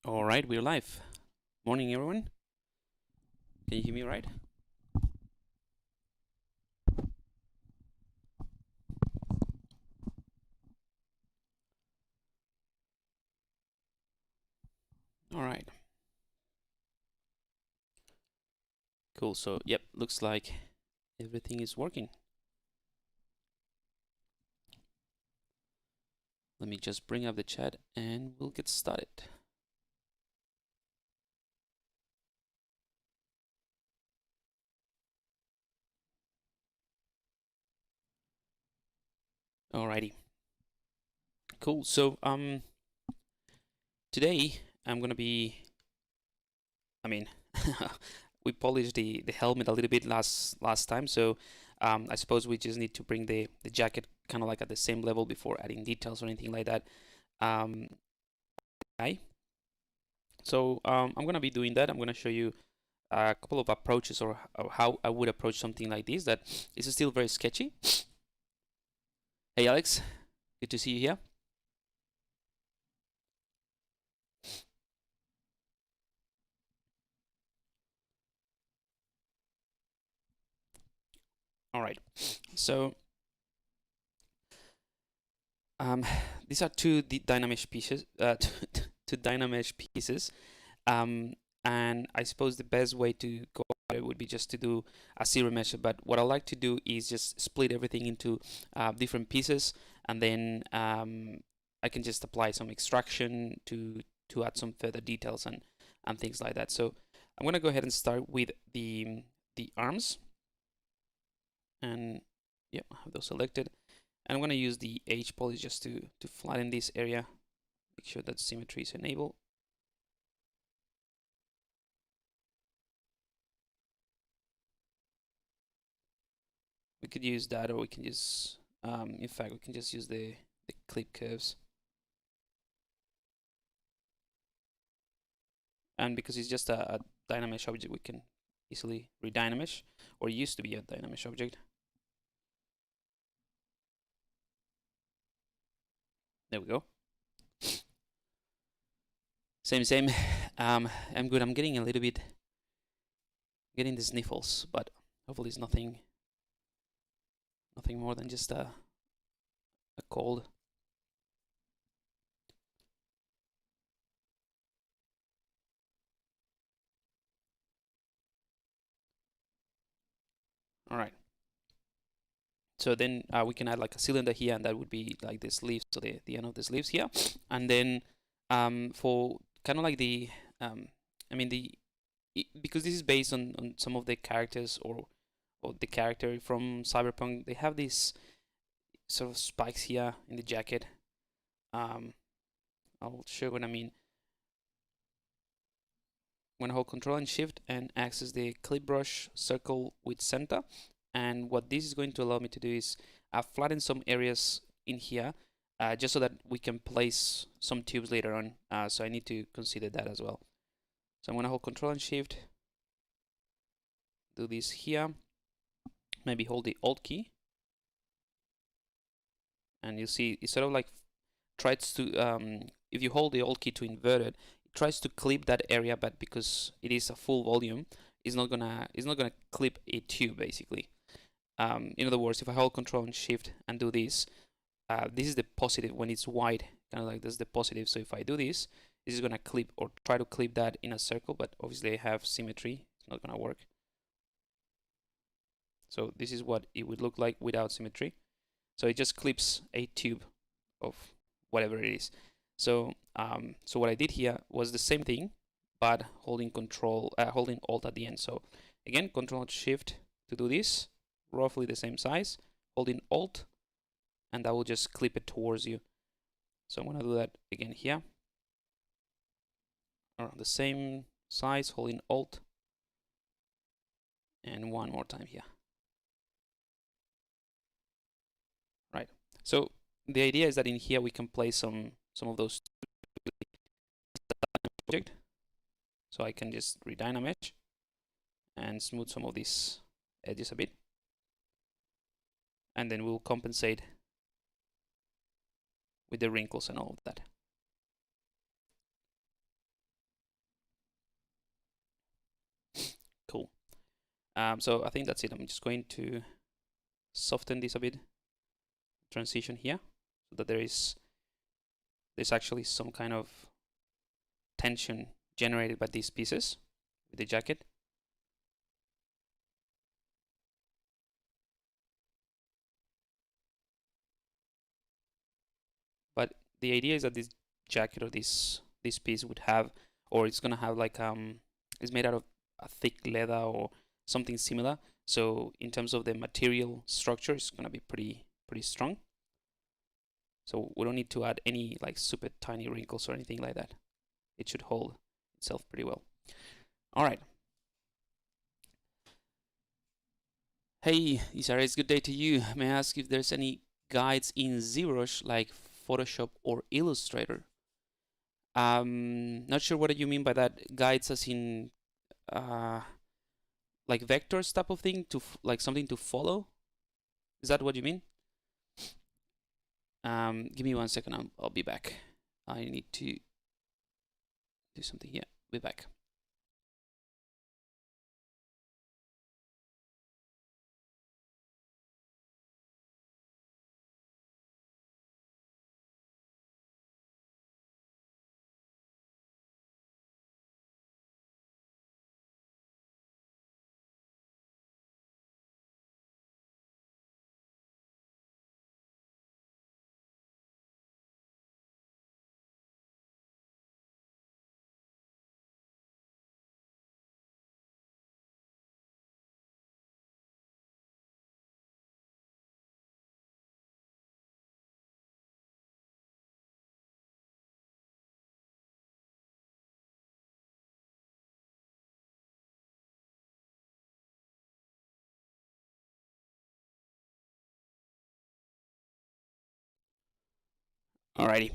All right, we're live. Morning, everyone. Can you hear me right? All right. Cool. So, yep, looks like everything is working. Let me just bring up the chat and we'll get started. Alrighty. Cool. So, today I'm gonna be. I mean, we polished the helmet a little bit last time, so I suppose we just need to bring the jacket kind of like at the same level before adding details or anything like that. So I'm gonna be doing that. I'm gonna show you a couple of approaches or how I would approach something like this that is still very sketchy. Hey Alex, good to see you here. All right, so these are two Dynamesh pieces, two Dynamesh pieces, and I suppose the best way to go about it would be just to do a zero mesh. But what I like to do is just split everything into different pieces, and then I can just apply some extraction to add some further details and things like that. So I'm gonna go ahead and start with the arms, and yeah, I have those selected. And I'm gonna use the H polish just to flatten this area, make sure that symmetry is enabled. We could use that, or we can use, in fact, we can just use the clip curves. And because it's just a Dynamesh object, we can easily redynamesh, or used to be a Dynamesh object. There we go. Same. I'm good. I'm getting a little bit, getting the sniffles, but hopefully it's nothing more than just a cold. All right. So then we can add like a cylinder here, and that would be like the sleeves, so the end of the sleeves here. And then for kind of like the, I mean because this is based on some of the characters or the character from Cyberpunk, they have these sort of spikes here in the jacket. I'll show what I mean. I'm gonna hold Control and Shift and access the clip brush circle with center. And what this is going to allow me to do is flatten some areas in here, just so that we can place some tubes later on. So I need to consider that as well. So I'm gonna hold Control and Shift, do this here, maybe hold the Alt key, and you'll see it sort of like tries to, if you hold the Alt key to invert it, it tries to clip that area, but because it is a full volume, it's not gonna clip a tube basically. In other words, if I hold Control and Shift and do this, this is the positive when it's wide, kind of like this is the positive. So if I do this, this is gonna clip or try to clip that in a circle, but obviously I have symmetry, it's not gonna work. So this is what it would look like without symmetry. So it just clips a tube of whatever it is. So so what I did here was the same thing, but holding holding Alt at the end. So again, Control and Shift to do this, roughly the same size, holding Alt, and that will just clip it towards you. So I'm gonna do that again here, around the same size, holding Alt, and one more time here. Right. So the idea is that in here we can place some of those object. So I can just redynamesh and smooth some of these edges a bit, and then we'll compensate with the wrinkles and all of that. So I think that's it. I'm just going to soften this a bit, transition here, so that there's actually some kind of tension generated by these pieces with the jacket. But the idea is that this jacket or this piece would have, or it's gonna have like it's made out of a thick leather or something similar. So in terms of the material structure, it's gonna be pretty strong. So we don't need to add any like super tiny wrinkles or anything like that. It should hold itself pretty well. All right. Hey, Isara, good day to you. May I ask if there's any guides in ZBrush like Photoshop or Illustrator? Not sure what you mean by that. Guides as in like vectors type of thing, to like something to follow? Is that what you mean? Give me 1 second. I'll be back. I need to do something here. Be back. Alrighty.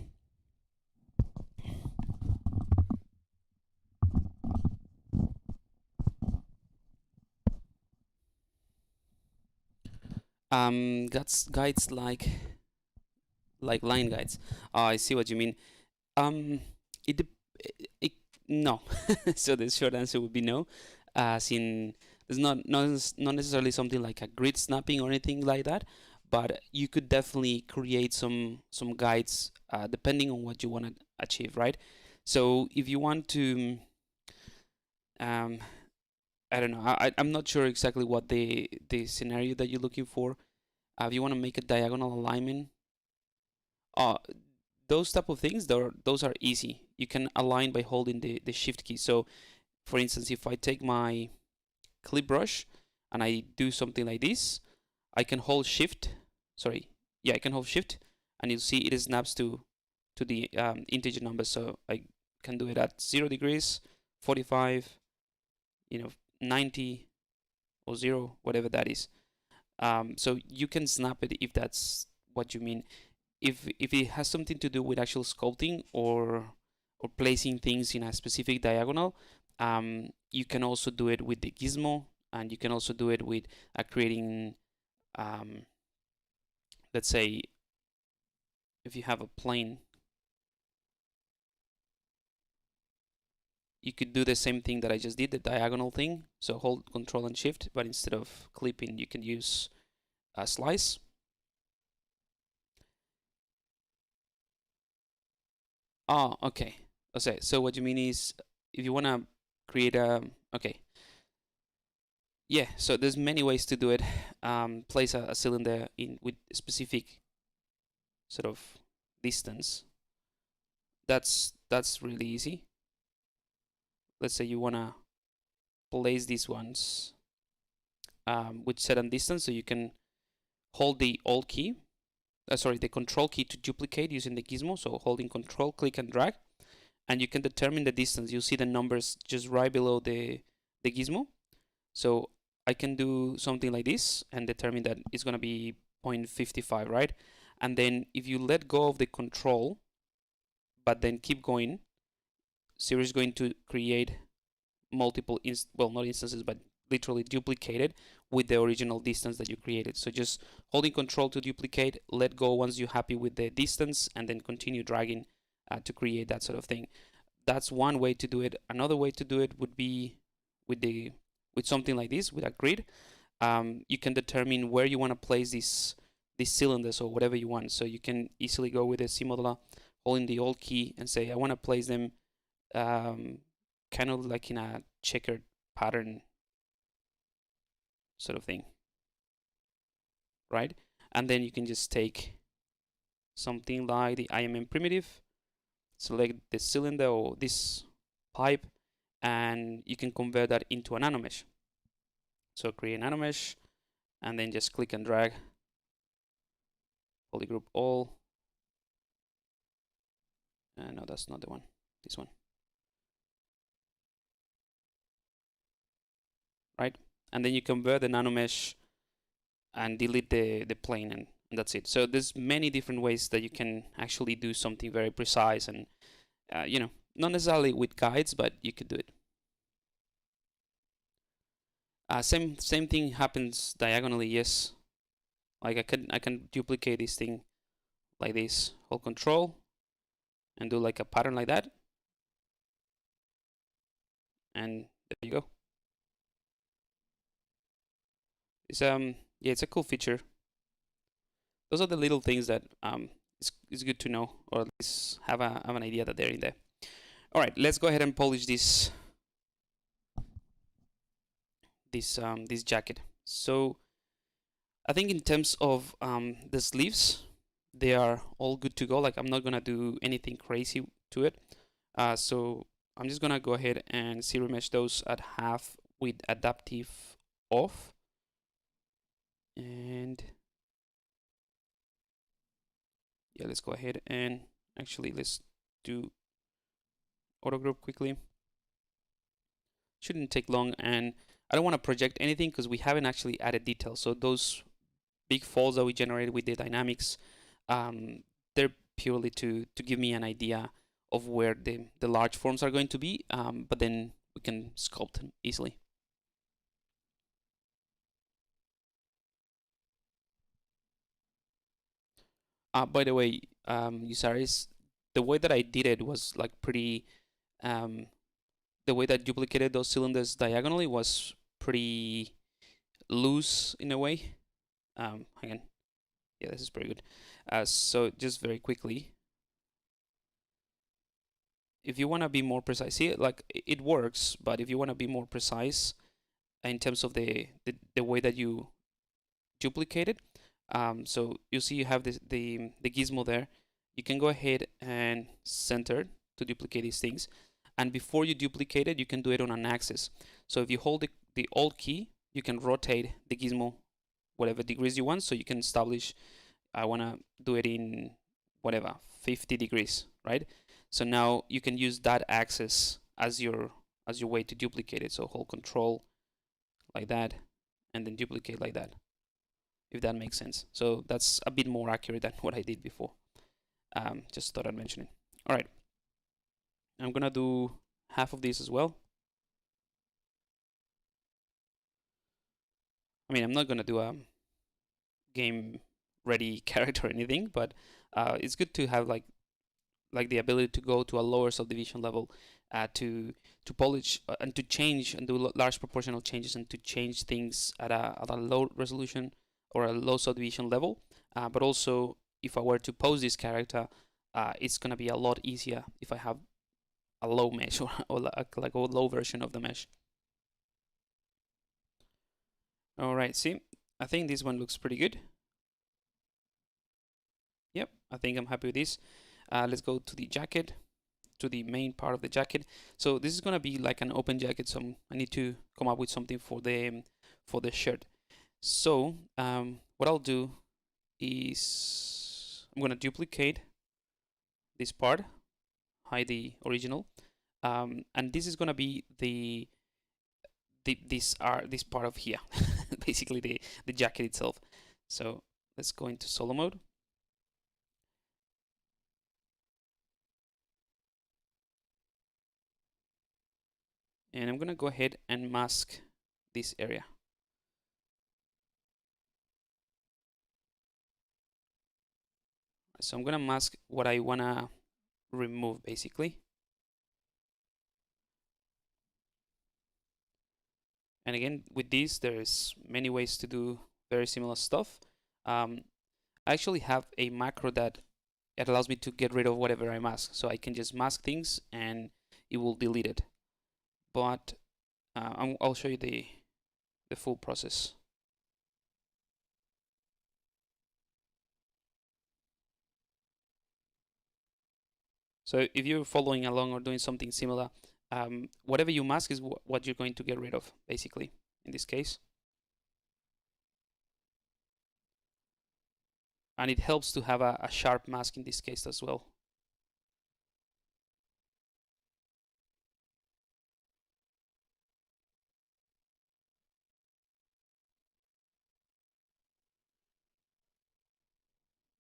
That's guides like line guides. I see what you mean. It, it no. So the short answer would be no. As in, there's not necessarily something like a grid snapping or anything like that, but you could definitely create some guides depending on what you want to achieve, right? So if you want to, I don't know. I'm not sure exactly what the scenario that you're looking for. If you want to make a diagonal alignment, uh, those type of things, those are easy. You can align by holding the shift key. So, for instance, if I take my clip brush and I do something like this, I can hold shift. Sorry, yeah, I can hold shift, and you'll see it snaps to the integer number. So I can do it at 0 degrees, 45, 90 or 0, whatever that is. So you can snap it if that's what you mean. If it has something to do with actual sculpting or placing things in a specific diagonal, you can also do it with the gizmo, and you can also do it with creating, let's say, if you have a plane, you could do the same thing that I just did, the diagonal thing. So hold Control and Shift, but instead of clipping, you can use a slice. Oh, okay. Okay, so what you mean is, if you want to create a, okay. Yeah, so there's many ways to do it. Place a cylinder in with specific sort of distance. That's really easy. Let's say you want to place these ones with certain distance, so you can hold the Alt key, the Control key to duplicate using the gizmo. So holding Control, click and drag, and you can determine the distance. You'll see the numbers just right below the gizmo. So I can do something like this and determine that it's going to be 0.55, right? And then if you let go of the control, but then keep going, Zero is going to create multiple, not instances, but literally duplicated with the original distance that you created. So just holding control to duplicate, let go once you're happy with the distance, and then continue dragging to create that sort of thing. That's one way to do it. Another way to do it would be with the with something like this, with a grid, you can determine where you want to place these cylinders or whatever you want. So you can easily go with a C modeler, holding the Alt key, and say I want to place them kind of like in a checkered pattern sort of thing, right? And then you can just take something like the IMM primitive, select the cylinder or this pipe, and you can convert that into a nanomesh. So create a nanomesh, and then just click and drag polygroup all. No, that's not the one. This one. Right? And then you convert the nanomesh and delete the plane, and that's it. So there's many different ways that you can actually do something very precise, and you know, not necessarily with guides, but you could do it. Same thing happens diagonally. Yes, like I can duplicate this thing like this, hold Control, and do like a pattern like that, and there you go. It's yeah, it's a cool feature. Those are the little things that it's good to know, or at least have an idea that they're in there. All right, let's go ahead and polish this jacket. So I think in terms of the sleeves, they are all good to go. Like, I'm not gonna do anything crazy to it. So I'm just gonna go ahead and zero mesh those at half with adaptive off. And yeah, let's go ahead and actually let's do auto group quickly. Shouldn't take long, and I don't want to project anything because we haven't actually added details. So those big folds that we generated with the dynamics, they're purely to give me an idea of where the large forms are going to be, but then we can sculpt them easily. By the way, Usaris, the way that I did it was like pretty, the way that I duplicated those cylinders diagonally was pretty loose in a way. Hang on. Yeah, this is pretty good. So just very quickly, if you want to be more precise, see, like it works, but if you want to be more precise in terms of the way that you duplicate it, so you see you have the gizmo there. You can go ahead and center to duplicate these things, and before you duplicate it, you can do it on an axis. So if you hold the Alt key, you can rotate the gizmo whatever degrees you want. So you can establish, I want to do it in whatever 50 degrees, right? So now you can use that axis as your way to duplicate it. So hold Control like that, and then duplicate like that, if that makes sense. So that's a bit more accurate than what I did before. Just thought I'd mention it. All right, I'm gonna do half of this as well. I mean, I'm not gonna do a game ready character or anything, but it's good to have like the ability to go to a lower subdivision level, to polish and to change and do large proportional changes, and to change things at a low resolution or a low subdivision level. But also, if I were to pose this character, it's gonna be a lot easier if I have a low mesh or like a low version of the mesh. All right, see, I think this one looks pretty good. Yep, I think I'm happy with this. Let's go to the jacket, to the main part of the jacket. So this is gonna be like an open jacket, so I need to come up with something for the shirt. So what I'll do is I'm gonna duplicate this part, hide the original, and this is gonna be this part of here, basically the jacket itself. So let's go into solo mode. And I'm gonna go ahead and mask this area. So I'm gonna mask what I wanna remove, basically. And again, with these, there's many ways to do very similar stuff. I actually have a macro that it allows me to get rid of whatever I mask. So I can just mask things and it will delete it. But I'll show you the full process. So if you're following along or doing something similar, whatever you mask is what you're going to get rid of, basically, in this case. And it helps to have a sharp mask in this case as well.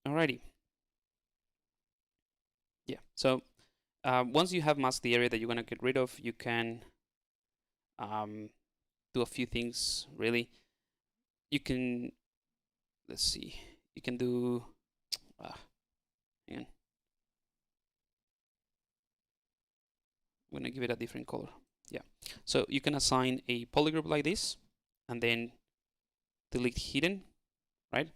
Alrighty. Yeah, so once you have masked the area that you're going to get rid of, you can do a few things, really. You can, let's see, you can do, hang on. I'm going to give it a different color. Yeah, so you can assign a polygroup like this, and then delete hidden, right?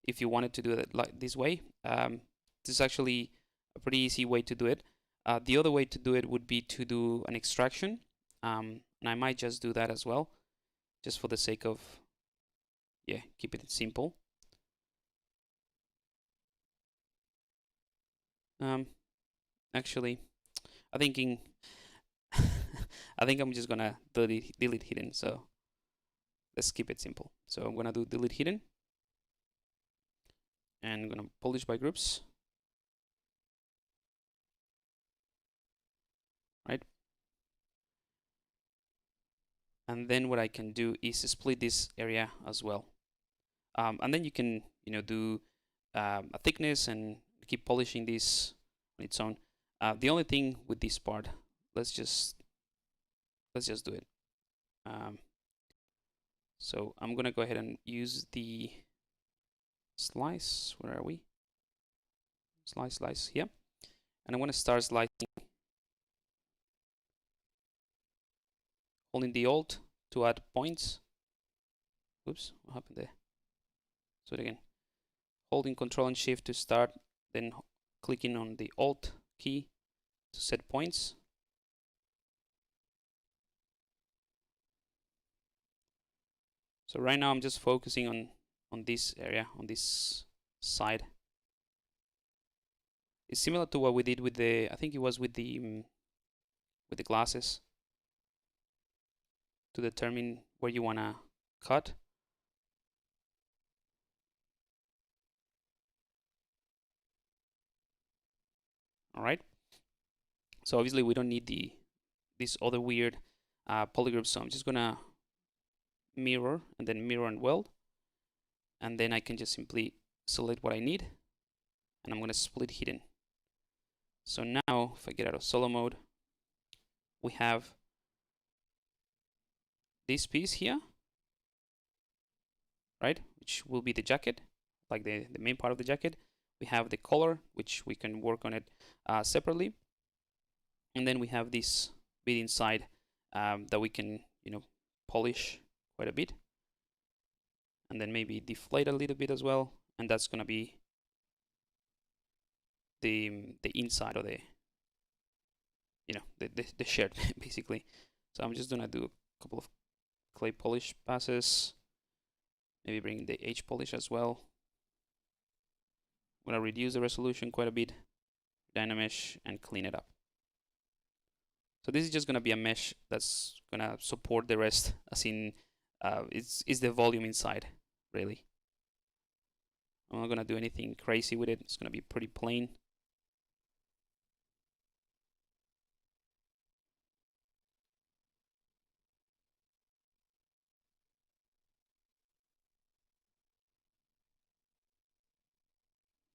If you wanted to do it like this way. This is actually a pretty easy way to do it. The other way to do it would be to do an extraction, and I might just do that as well, just for the sake of, yeah, keep it simple. Actually, I think I'm just gonna delete hidden. So let's keep it simple. So I'm gonna do delete hidden, and I'm gonna polish by groups. Right? And then what I can do is split this area as well. And then you can, do a thickness and keep polishing this on its own. The only thing with this part, let's just do it. So I'm gonna go ahead and use the slice. Where are we? Slice here, and I'm gonna start slicing, holding the Alt to add points. Oops, what happened there? So again, holding Control and Shift to start, then clicking on the Alt key to set points. So right now I'm just focusing on this area, on this side. It's similar to what we did with the, I think it was with the glasses, to determine where you wanna cut. All right. So obviously we don't need this other weird polygroup. So I'm just gonna mirror and then mirror and weld, and then I can just simply select what I need, and I'm gonna split hidden. So now if I get out of solo mode, we have this piece here, right, which will be the jacket, like the main part of the jacket. We have the color, which we can work on it separately, and then we have this bit inside that we can, polish quite a bit, and then maybe deflate a little bit as well, and that's gonna be the inside of the, the shirt basically. So I'm just gonna do a couple of clay polish passes, maybe bring the H polish as well. I'm gonna reduce the resolution quite a bit, Dynamesh, and clean it up. So this is just gonna be a mesh that's gonna support the rest, as in it's the volume inside, really. I'm not gonna do anything crazy with it. It's gonna be pretty plain.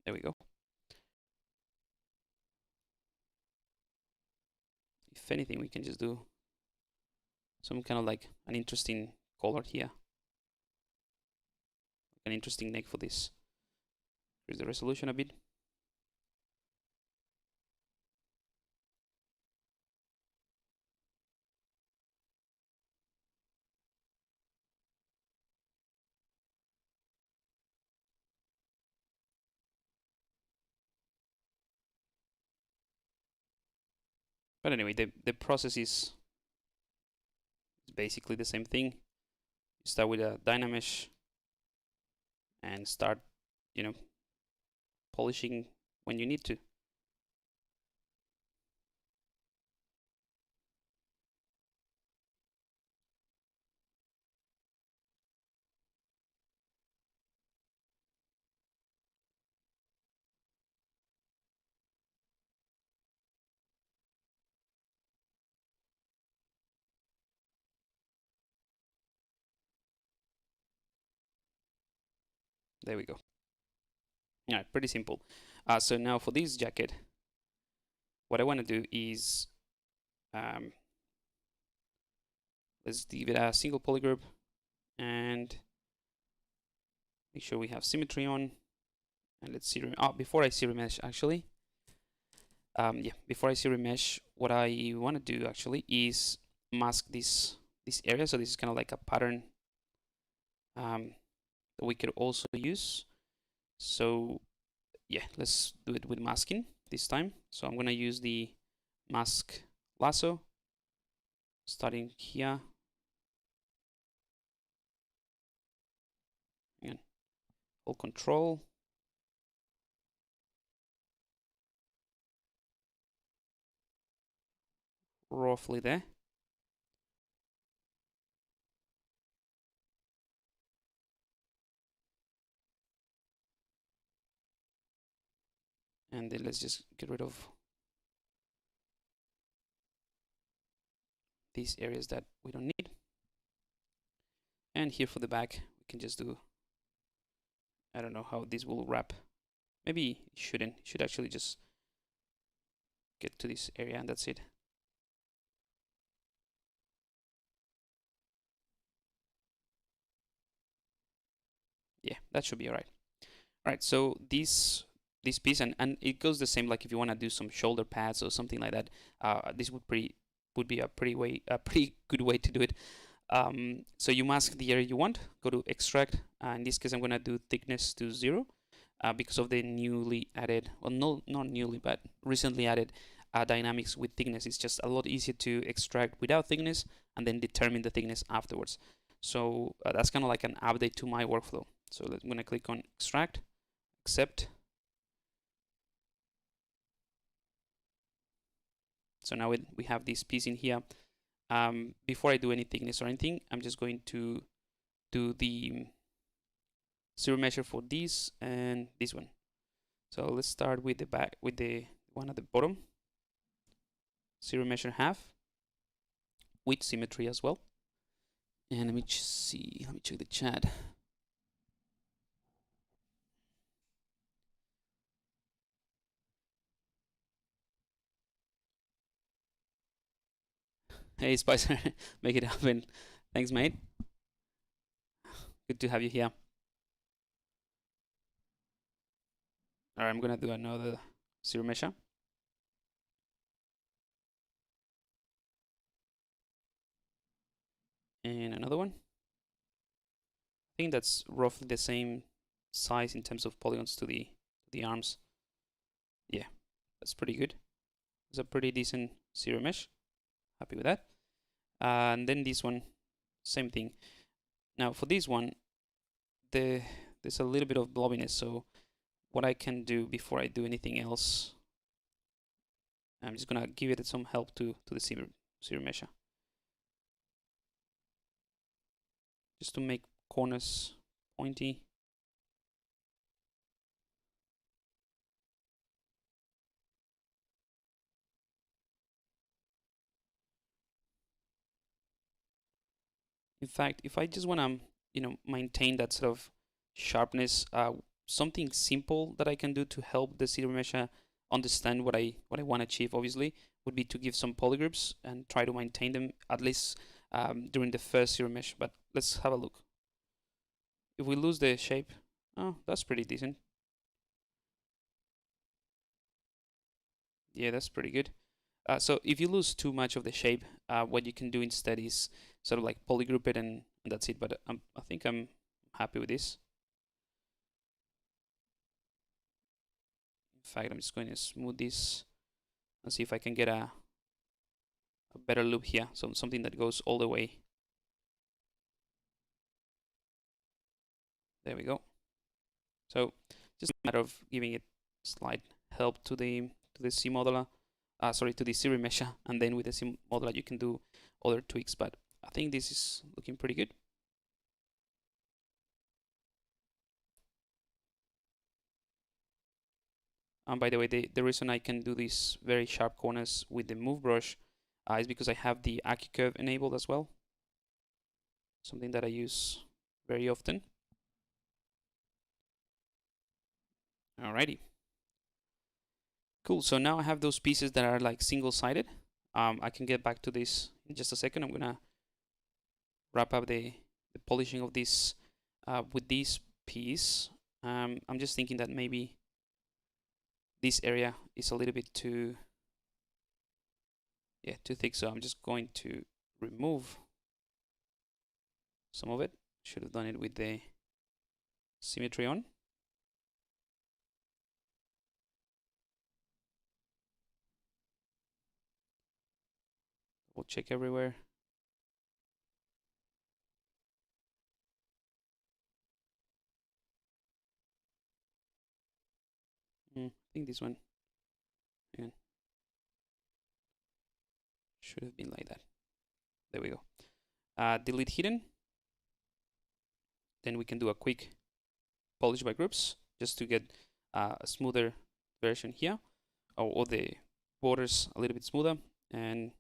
There we go. If anything, we can just do some kind of like an interesting color here, an interesting neck for this. Here's the resolution a bit. But anyway, the process is basically the same thing. You start with a Dynamesh and start, you know, polishing when you need to. There we go. All right, pretty simple. So now for this jacket, what I want to do is let's leave it a single polygroup and make sure we have symmetry on. And let's see. Before I see remesh, actually, before I see remesh, what I want to do actually is mask this area. So this is kind of like a pattern that we could also use. So yeah, let's do it with masking this time. So I'm gonna use the mask lasso, starting here. And hold control. Roughly there. And then let's just get rid of these areas that we don't need. And here for the back, we can just do, I don't know how this will wrap. Maybe it shouldn't. It should actually just get to this area and that's it. Yeah, that should be all right. All right, so this piece, and it goes the same like if you want to do some shoulder pads or something like that. This would be a pretty good way to do it. So you mask the area you want, go to extract. In this case, I'm gonna do thickness to 0 because of the newly added, well, no, not newly, but recently added dynamics with thickness. It's just a lot easier to extract without thickness and then determine the thickness afterwards. So that's kind of like an update to my workflow. So I'm gonna click on extract, accept. So now we have this piece in here. Before I do any thickness or anything, I'm just going to do the zero measure for this and this one. So let's start with the back, with the one at the bottom. Zero measure half with symmetry as well. And let me see, let me check the chat. Hey Spicer, make it happen. Thanks, mate. Good to have you here. All right, I'm gonna do another zero measure. And another one. I think that's roughly the same size in terms of polygons to the arms. Yeah, that's pretty good. It's a pretty decent zero mesh. Happy with that. And then this one, same thing. Now for this one, there's a little bit of blobbiness. So what I can do before I do anything else, I'm just gonna give it some help to the zero mesh, just to make corners pointy. In fact, if I just want to, maintain that sort of sharpness, something simple that I can do to help the zero mesh understand what I want to achieve, obviously, would be to give some polygroups and try to maintain them at least during the first zero mesh. But let's have a look. If we lose the shape, oh, that's pretty decent. Yeah, that's pretty good. So if you lose too much of the shape, what you can do instead is sort of like polygroup it and that's it. But I think I'm happy with this. In fact, I'm just going to smooth this and see if I can get a a better loop here, so something that goes all the way. There we go. So just a matter of giving it slight help to the C modeler, sorry, to the C remesher, and then with the C modeler you can do other tweaks. But I think this is looking pretty good. And by the way, the reason I can do these very sharp corners with the move brush is because I have the AccuCurve enabled as well. Something that I use very often. Alrighty. Cool, so now I have those pieces that are like single-sided. I can get back to this in just a second. I'm gonna wrap up the polishing of this with this piece. I'm just thinking that maybe this area is a little bit too thick, so I'm just going to remove some of it. Should have done it with the symmetry on. We'll check everywhere. I think this one again should have been like that. There we go. Delete hidden. Then we can do a quick polish by groups just to get a smoother version here, or the borders a little bit smoother, and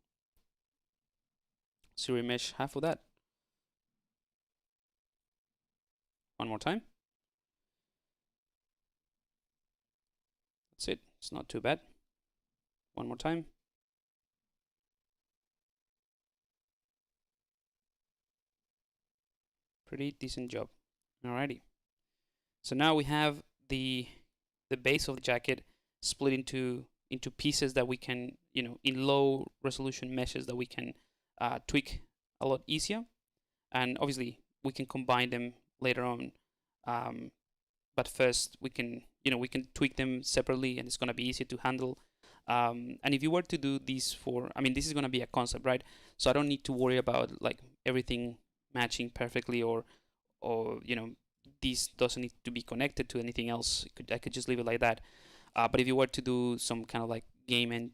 so remesh half of that. One more time. That's it. It's not too bad. One more time. Pretty decent job. Alrighty. So now we have the base of the jacket split into pieces that we can, in low resolution meshes that we can tweak a lot easier. And obviously we can combine them later on. But first we can tweak them separately, and it's going to be easier to handle. And if you were to do this this is going to be a concept, right? So I don't need to worry about like everything matching perfectly, or this doesn't need to be connected to anything else. I could just leave it like that. But if you were to do some kind of like game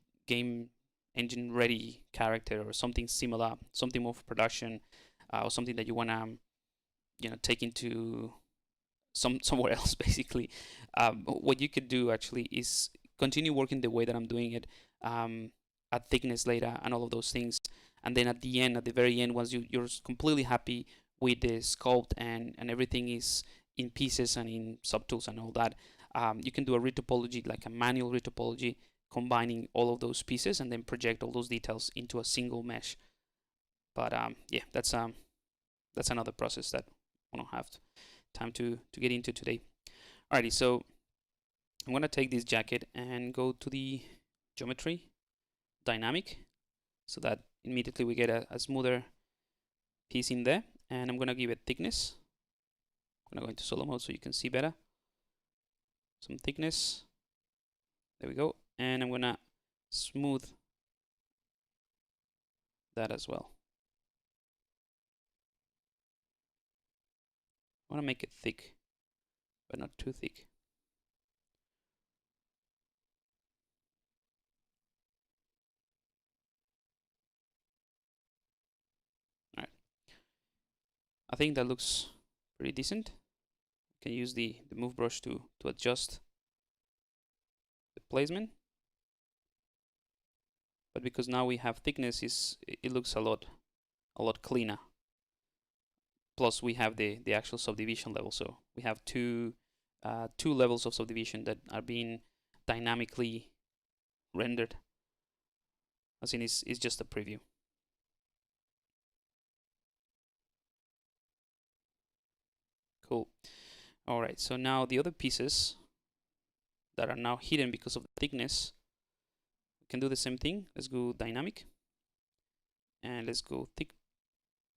engine ready character or something similar, something more for production, or something that you want to take into somewhere else, basically, what you could do actually is continue working the way that I'm doing it, at thickness later and all of those things, and then at the very end, once you're completely happy with the sculpt and everything is in pieces and in subtools and all that, you can do a retopology, like a manual retopology, combining all of those pieces and then project all those details into a single mesh. But yeah, that's another process that I don't have time to get into today. Alrighty, so I'm gonna take this jacket and go to the geometry dynamic, so that immediately we get a smoother piece in there, and I'm gonna give it thickness. I'm gonna go into solo mode so you can see better. Some thickness. There we go, and I'm gonna smooth that as well. I want to make it thick, but not too thick. All right, I think that looks pretty decent. You can use the move brush to adjust the placement, but because now we have thickness, it looks a lot cleaner. Plus we have the actual subdivision level, so we have two levels of subdivision that are being dynamically rendered. As in, it's just a preview. Cool. All right, so now the other pieces that are now hidden because of the thickness, we can do the same thing. Let's go dynamic, and let's go thick,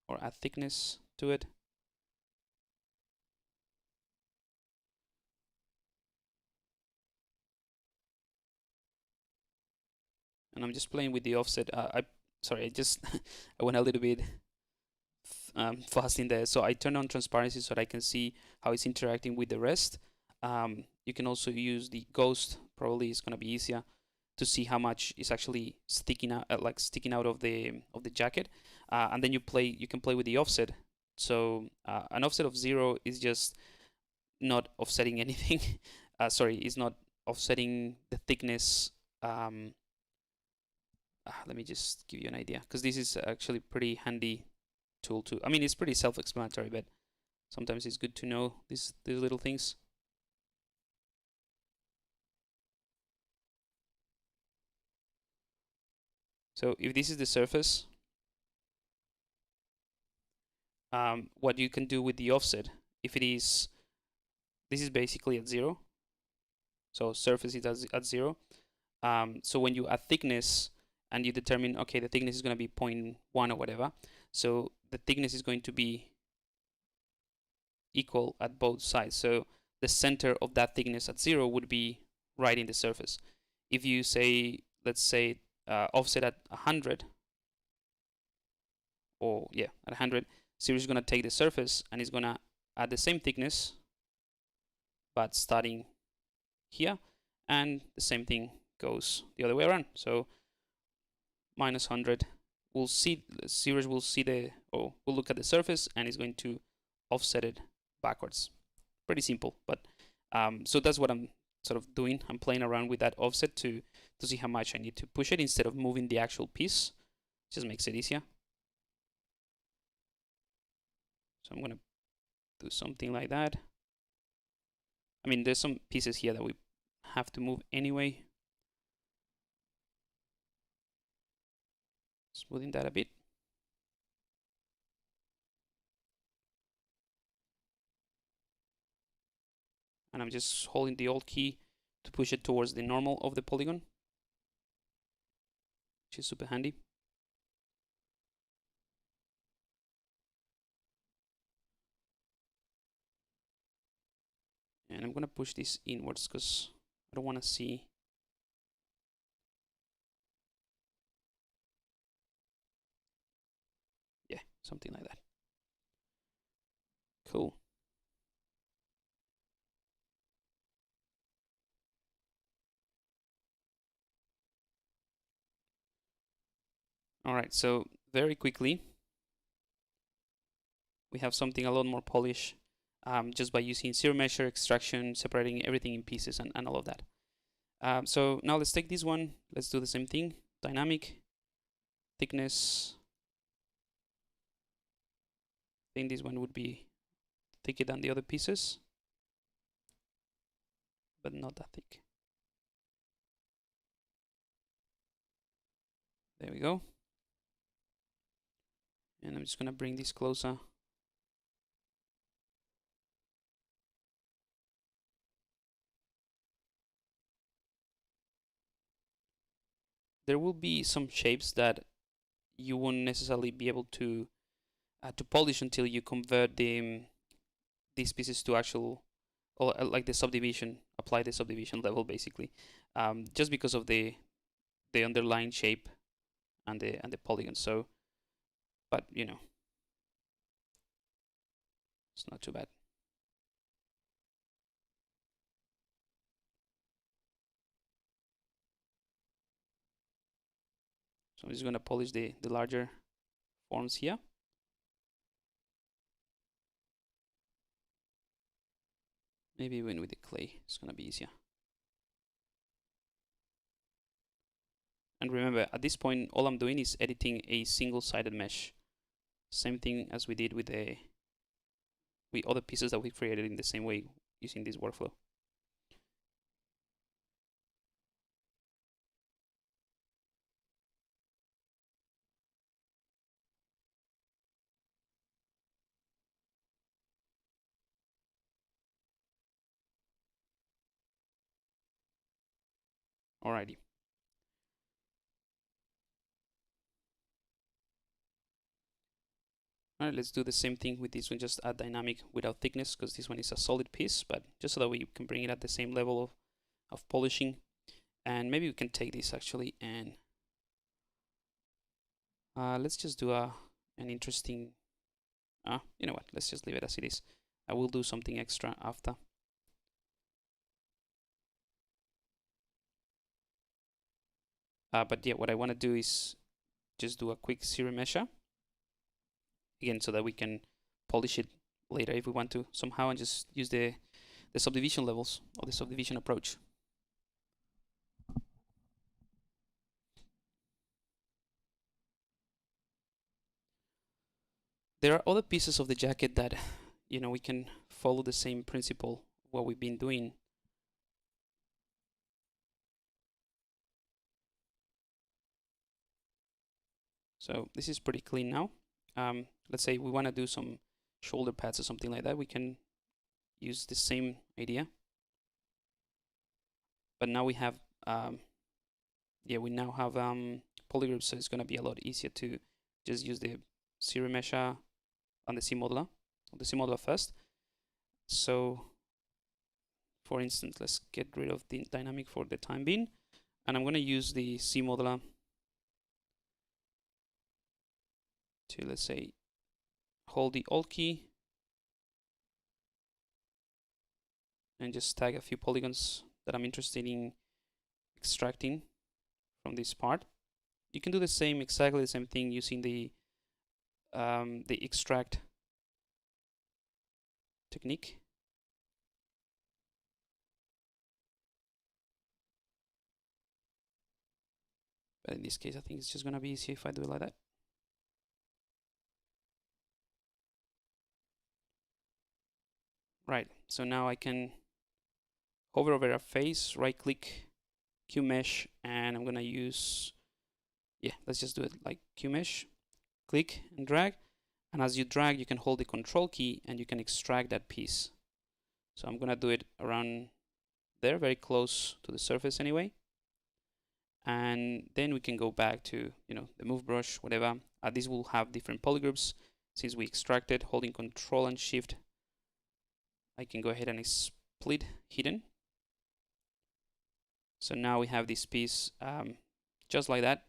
or add thickness to it. And I'm just playing with the offset. sorry, I just I went a little bit fast in there. So I turn on transparency so that I can see how it's interacting with the rest. You can also use the ghost. Probably it's gonna be easier to see how much is actually sticking out, sticking out of the jacket. And then you can play with the offset. So an offset of 0 is just not offsetting anything. Sorry, it's not offsetting the thickness. Let me just give you an idea, because this is actually pretty handy tool too. I mean, it's pretty self-explanatory, but sometimes it's good to know these little things. So if this is the surface, what you can do with the offset, if it is, this is basically at 0. So surface is at 0. So when you add thickness and you determine, okay, the thickness is going to be 0.1 or whatever, so the thickness is going to be equal at both sides. So the center of that thickness at 0 would be right in the surface. If you say, let's say, offset at 100, or yeah, at 100, so is going to take the surface and it's going to add the same thickness, but starting here, and the same thing goes the other way around. So minus 100, we'll see, ZBrush will see we'll look at the surface and it's going to offset it backwards. Pretty simple, but so that's what I'm sort of doing. I'm playing around with that offset to see how much I need to push it instead of moving the actual piece. Just makes it easier. So I'm gonna do something like that. I mean, there's some pieces here that we have to move anyway. Smoothing that a bit. And I'm just holding the Alt key to push it towards the normal of the polygon, which is super handy. And I'm gonna push this inwards because I don't want to see. Yeah, something like that. Cool. All right, so very quickly, we have something a lot more polished just by using zero measure, extraction, separating everything in pieces, and all of that. So now let's take this one. Let's do the same thing. Dynamic, thickness. I think this one would be thicker than the other pieces, but not that thick. There we go. And I'm just gonna bring this closer. There will be some shapes that you won't necessarily be able to polish until you convert these pieces to actual, or like the subdivision, apply the subdivision level basically, just because of the underlying shape and the polygon. So, but you know, it's not too bad. So I'm just going to polish the larger forms here. Maybe even with the clay, it's going to be easier. And remember, at this point, all I'm doing is editing a single-sided mesh. Same thing as we did with other pieces that we created in the same way using this workflow. Alrighty. Alright, let's do the same thing with this one, just add dynamic without thickness, because this one is a solid piece, but just so that we can bring it at the same level of polishing. And maybe we can take this actually and Let's just do an interesting, you know what, let's just leave it as it is. I will do something extra after. But yeah, what I want to do is just do a quick zero measure again, so that we can polish it later if we want to somehow, and just use the subdivision levels or the subdivision approach. There are other pieces of the jacket that, you know, we can follow the same principle what we've been doing. So this is pretty clean now. Let's say we want to do some shoulder pads or something like that. We can use the same idea. But now we have, we now have polygroups, so it's going to be a lot easier to just use the zero measure on the C-modeler first. So for instance, let's get rid of the dynamic for the time being, and I'm going to use the C-modeler to, let's say, hold the Alt key and just tag a few polygons that I'm interested in extracting from this part. You can do the same, exactly the same thing using the extract technique. But in this case, I think it's just gonna be easier if I do it like that. Right, so now I can hover over a face, right click, Q mesh, and I'm gonna use, let's just do it like Q mesh, click and drag. And as you drag, you can hold the control key and you can extract that piece. So I'm gonna do it around there, very close to the surface anyway. And then we can go back to, the move brush, whatever. These will have different polygroups. Since we extracted, holding control and shift, I can go ahead and split hidden. So now we have this piece just like that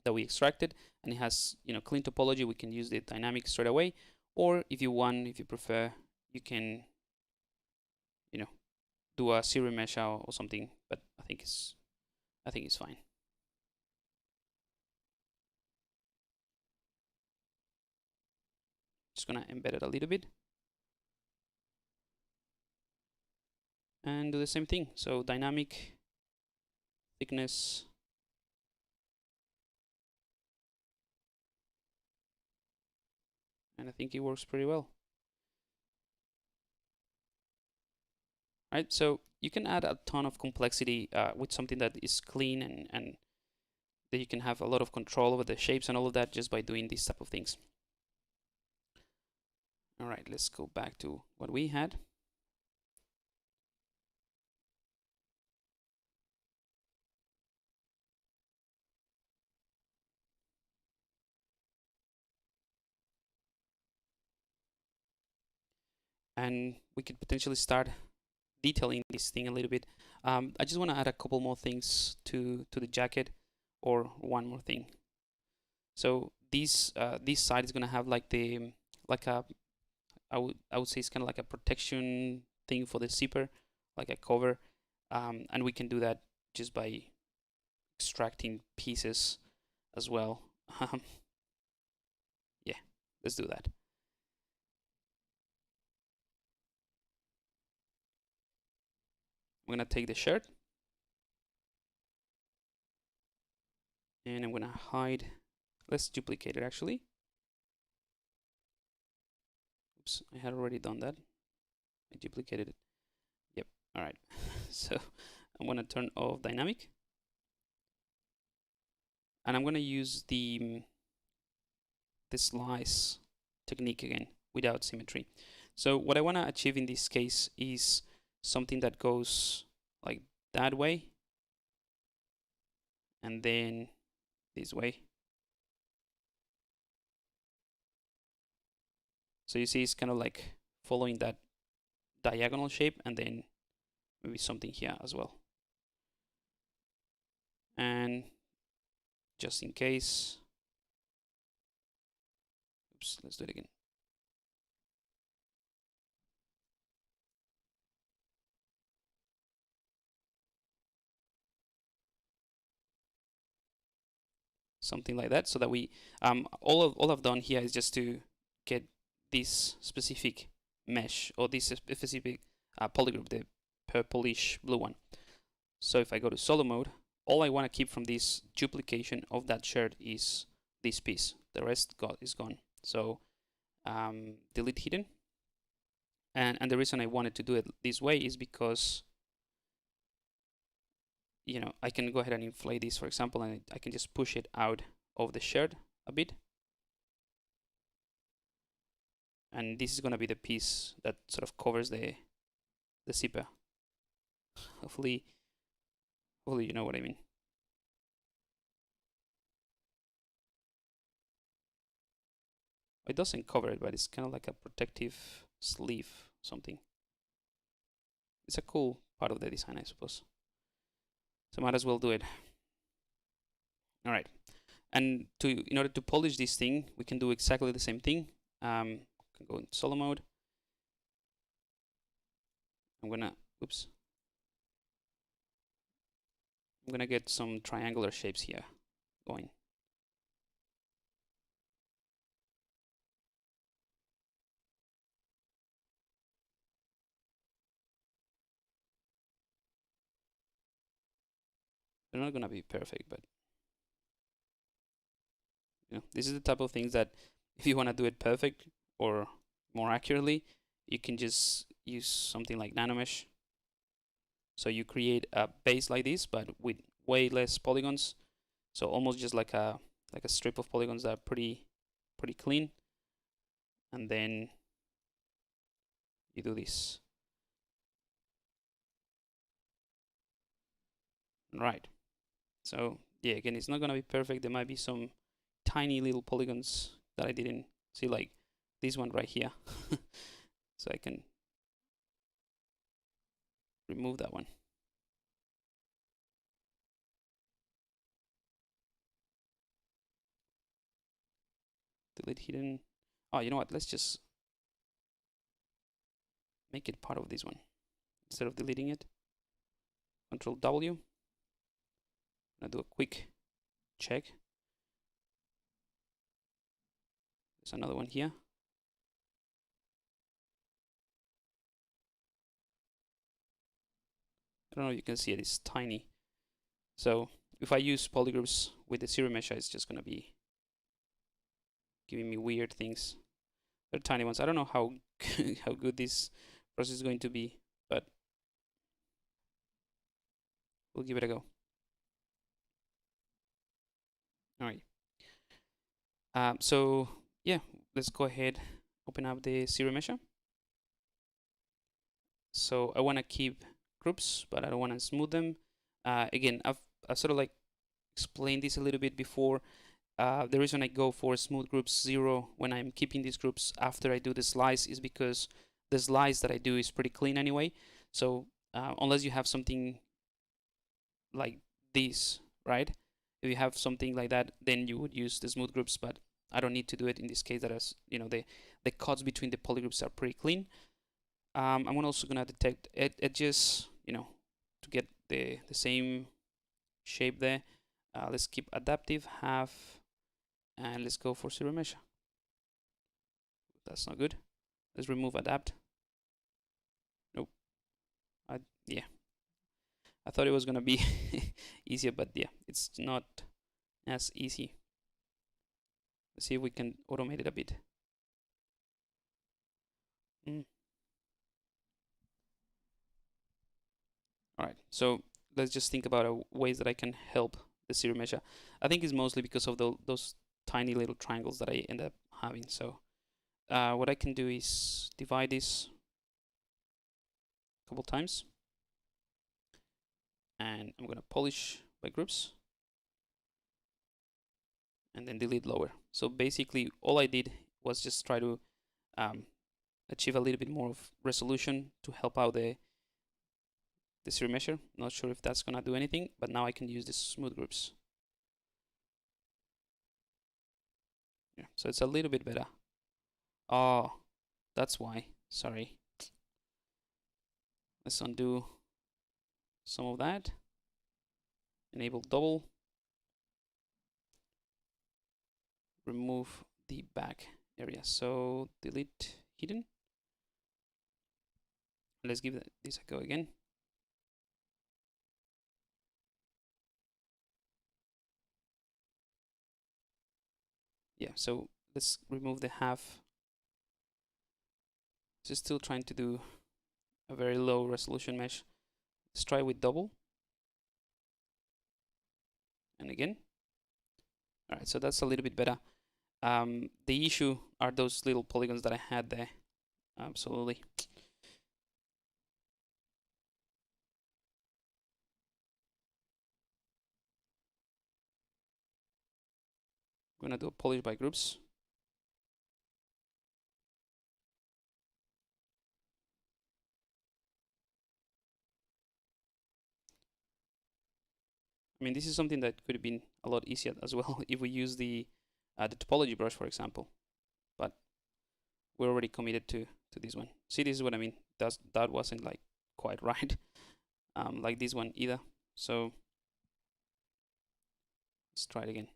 we extracted, and it has, clean topology. We can use the dynamic straight away, or if you prefer, you can, do a zero mesh or something. But I think it's fine. Just gonna embed it a little bit and do the same thing. So dynamic, thickness, and I think it works pretty well. Right, so you can add a ton of complexity with something that is clean, and that you can have a lot of control over the shapes and all of that just by doing these type of things. All right, let's go back to what we had. And we could potentially start detailing this thing a little bit. I just want to add a couple more things to the jacket, or one more thing. So this side is going to have like I would say it's kind of like a protection thing for the zipper, like a cover, and we can do that just by extracting pieces as well. Yeah, let's do that. I'm gonna take the shirt and I'm gonna hide. Let's duplicate it actually. Oops, I had already done that. I duplicated it. Yep, all right. So I'm gonna turn off dynamic. And I'm gonna use the slice technique again without symmetry. So what I wanna achieve in this case is something that goes like that way and then this way. So you see it's kind of like following that diagonal shape, and then maybe something here as well. And just in case, Oops, let's do it again. Something like that, so that we all I've done here is just to get this specific mesh or this specific polygroup, the purplish blue one. So if I go to solo mode, all I want to keep from this duplication of that shard is this piece. The rest is gone. So delete hidden. And the reason I wanted to do it this way is because, you know, I can go ahead and inflate this, for example, and I can just push it out of the shard a bit. And this is going to be the piece that sort of covers the zipper. Hopefully you know what I mean. It doesn't cover it, but it's kind of like a protective sleeve, something. It's a cool part of the design, I suppose. So might as well do it. All right, and in order to polish this thing, we can do exactly the same thing. Can go in solo mode. I'm gonna get some triangular shapes here going. They're not gonna be perfect, but you know, this is the type of things that if you want to do it perfect or more accurately, you can just use something like nanomesh. So you create a base like this, but with way less polygons. So almost just like a strip of polygons that are pretty clean. And then you do this. Right. So yeah, again, it's not gonna be perfect. There might be some tiny little polygons that I didn't see, like this one right here. So I can remove that one. Delete hidden. Oh, you know what? Let's just make it part of this one instead of deleting it. Control W. I'm gonna do a quick check. There's another one here. I don't know if you can see it, it's tiny. So if I use polygroups with the zero mesh, it's just gonna be giving me weird things. They're tiny ones. I don't know how how good this process is going to be, but we'll give it a go. All right. So yeah, let's go ahead, open up the zero mesher. So I want to keep groups, but I don't want to smooth them. Again, I've sort of like explained this a little bit before. The reason I go for smooth groups 0 when I'm keeping these groups after I do the slice is because the slice that I do is pretty clean anyway. So unless you have something like this, right? If you have something like that, then you would use the smooth groups, but I don't need to do it in this case. That is, you know, the cuts between the polygroups are pretty clean. I'm also gonna detect edges, you know, to get the same shape there. Let's keep adaptive half, and let's go for zero mesh. That's not good. Let's remove adapt. Nope. Yeah. I thought it was gonna be easier, but yeah, it's not as easy. Let's see if we can automate it a bit. All right, so let's just think about ways that I can help the zero mesh. I think it's mostly because of those tiny little triangles that I end up having. So what I can do is divide this a couple times, and I'm gonna polish by groups, and then delete lower. So basically, all I did was just try to achieve a little bit more of resolution to help out the zero measure. Not sure if that's gonna do anything, but now I can use the smooth groups. Yeah, so it's a little bit better. Oh, that's why. Sorry. Let's undo some of that. Enable double. Remove the back area. So delete hidden. Let's give this a go again. Yeah, so let's remove the half. This is still trying to do a very low resolution mesh. Let's try with double. And again. All right, so that's a little bit better. The issue are those little polygons that I had there. Absolutely. I'm gonna do a polish by groups. I mean, this is something that could have been a lot easier as well if we use the topology brush, for example. But we're already committed to this one. See, this is what I mean. That wasn't like quite right, like this one either. So let's try it again.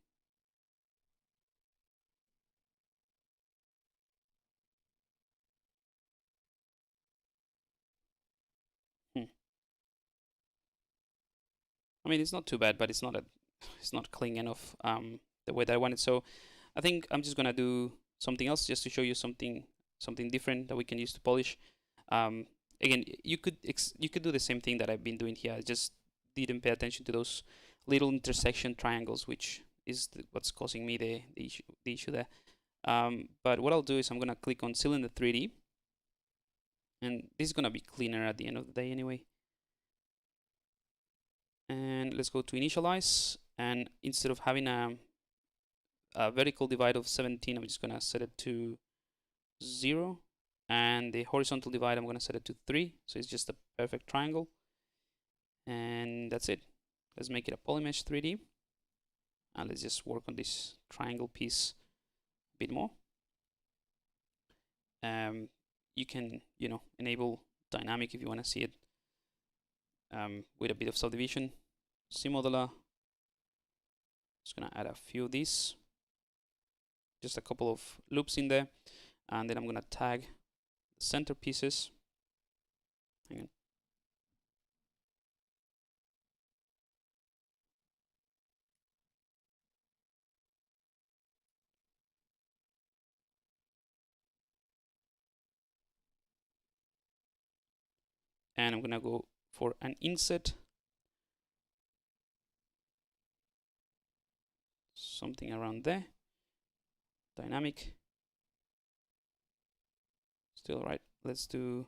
I mean, it's not too bad, but it's not clean enough the way that I wanted. So I think I'm just gonna do something else just to show you something different that we can use to polish. Again, you could do the same thing that I've been doing here. I just didn't pay attention to those little intersection triangles, which is what's causing me the issue there. But what I'll do is I'm gonna click on Cylinder 3D, and this is gonna be cleaner at the end of the day anyway. And let's go to initialize, and instead of having a vertical divide of 17, I'm just gonna set it to 0, and the horizontal divide I'm gonna set it to 3, so it's just a perfect triangle. And that's it. Let's make it a polymesh 3D, and let's just work on this triangle piece a bit more. You can, enable dynamic if you want to see it with a bit of subdivision. C-modeler, just gonna add a few of these, just a couple of loops in there, and then I'm gonna tag the center pieces. Hang on. And I'm gonna go for an inset, something around there. Dynamic, still right. Let's do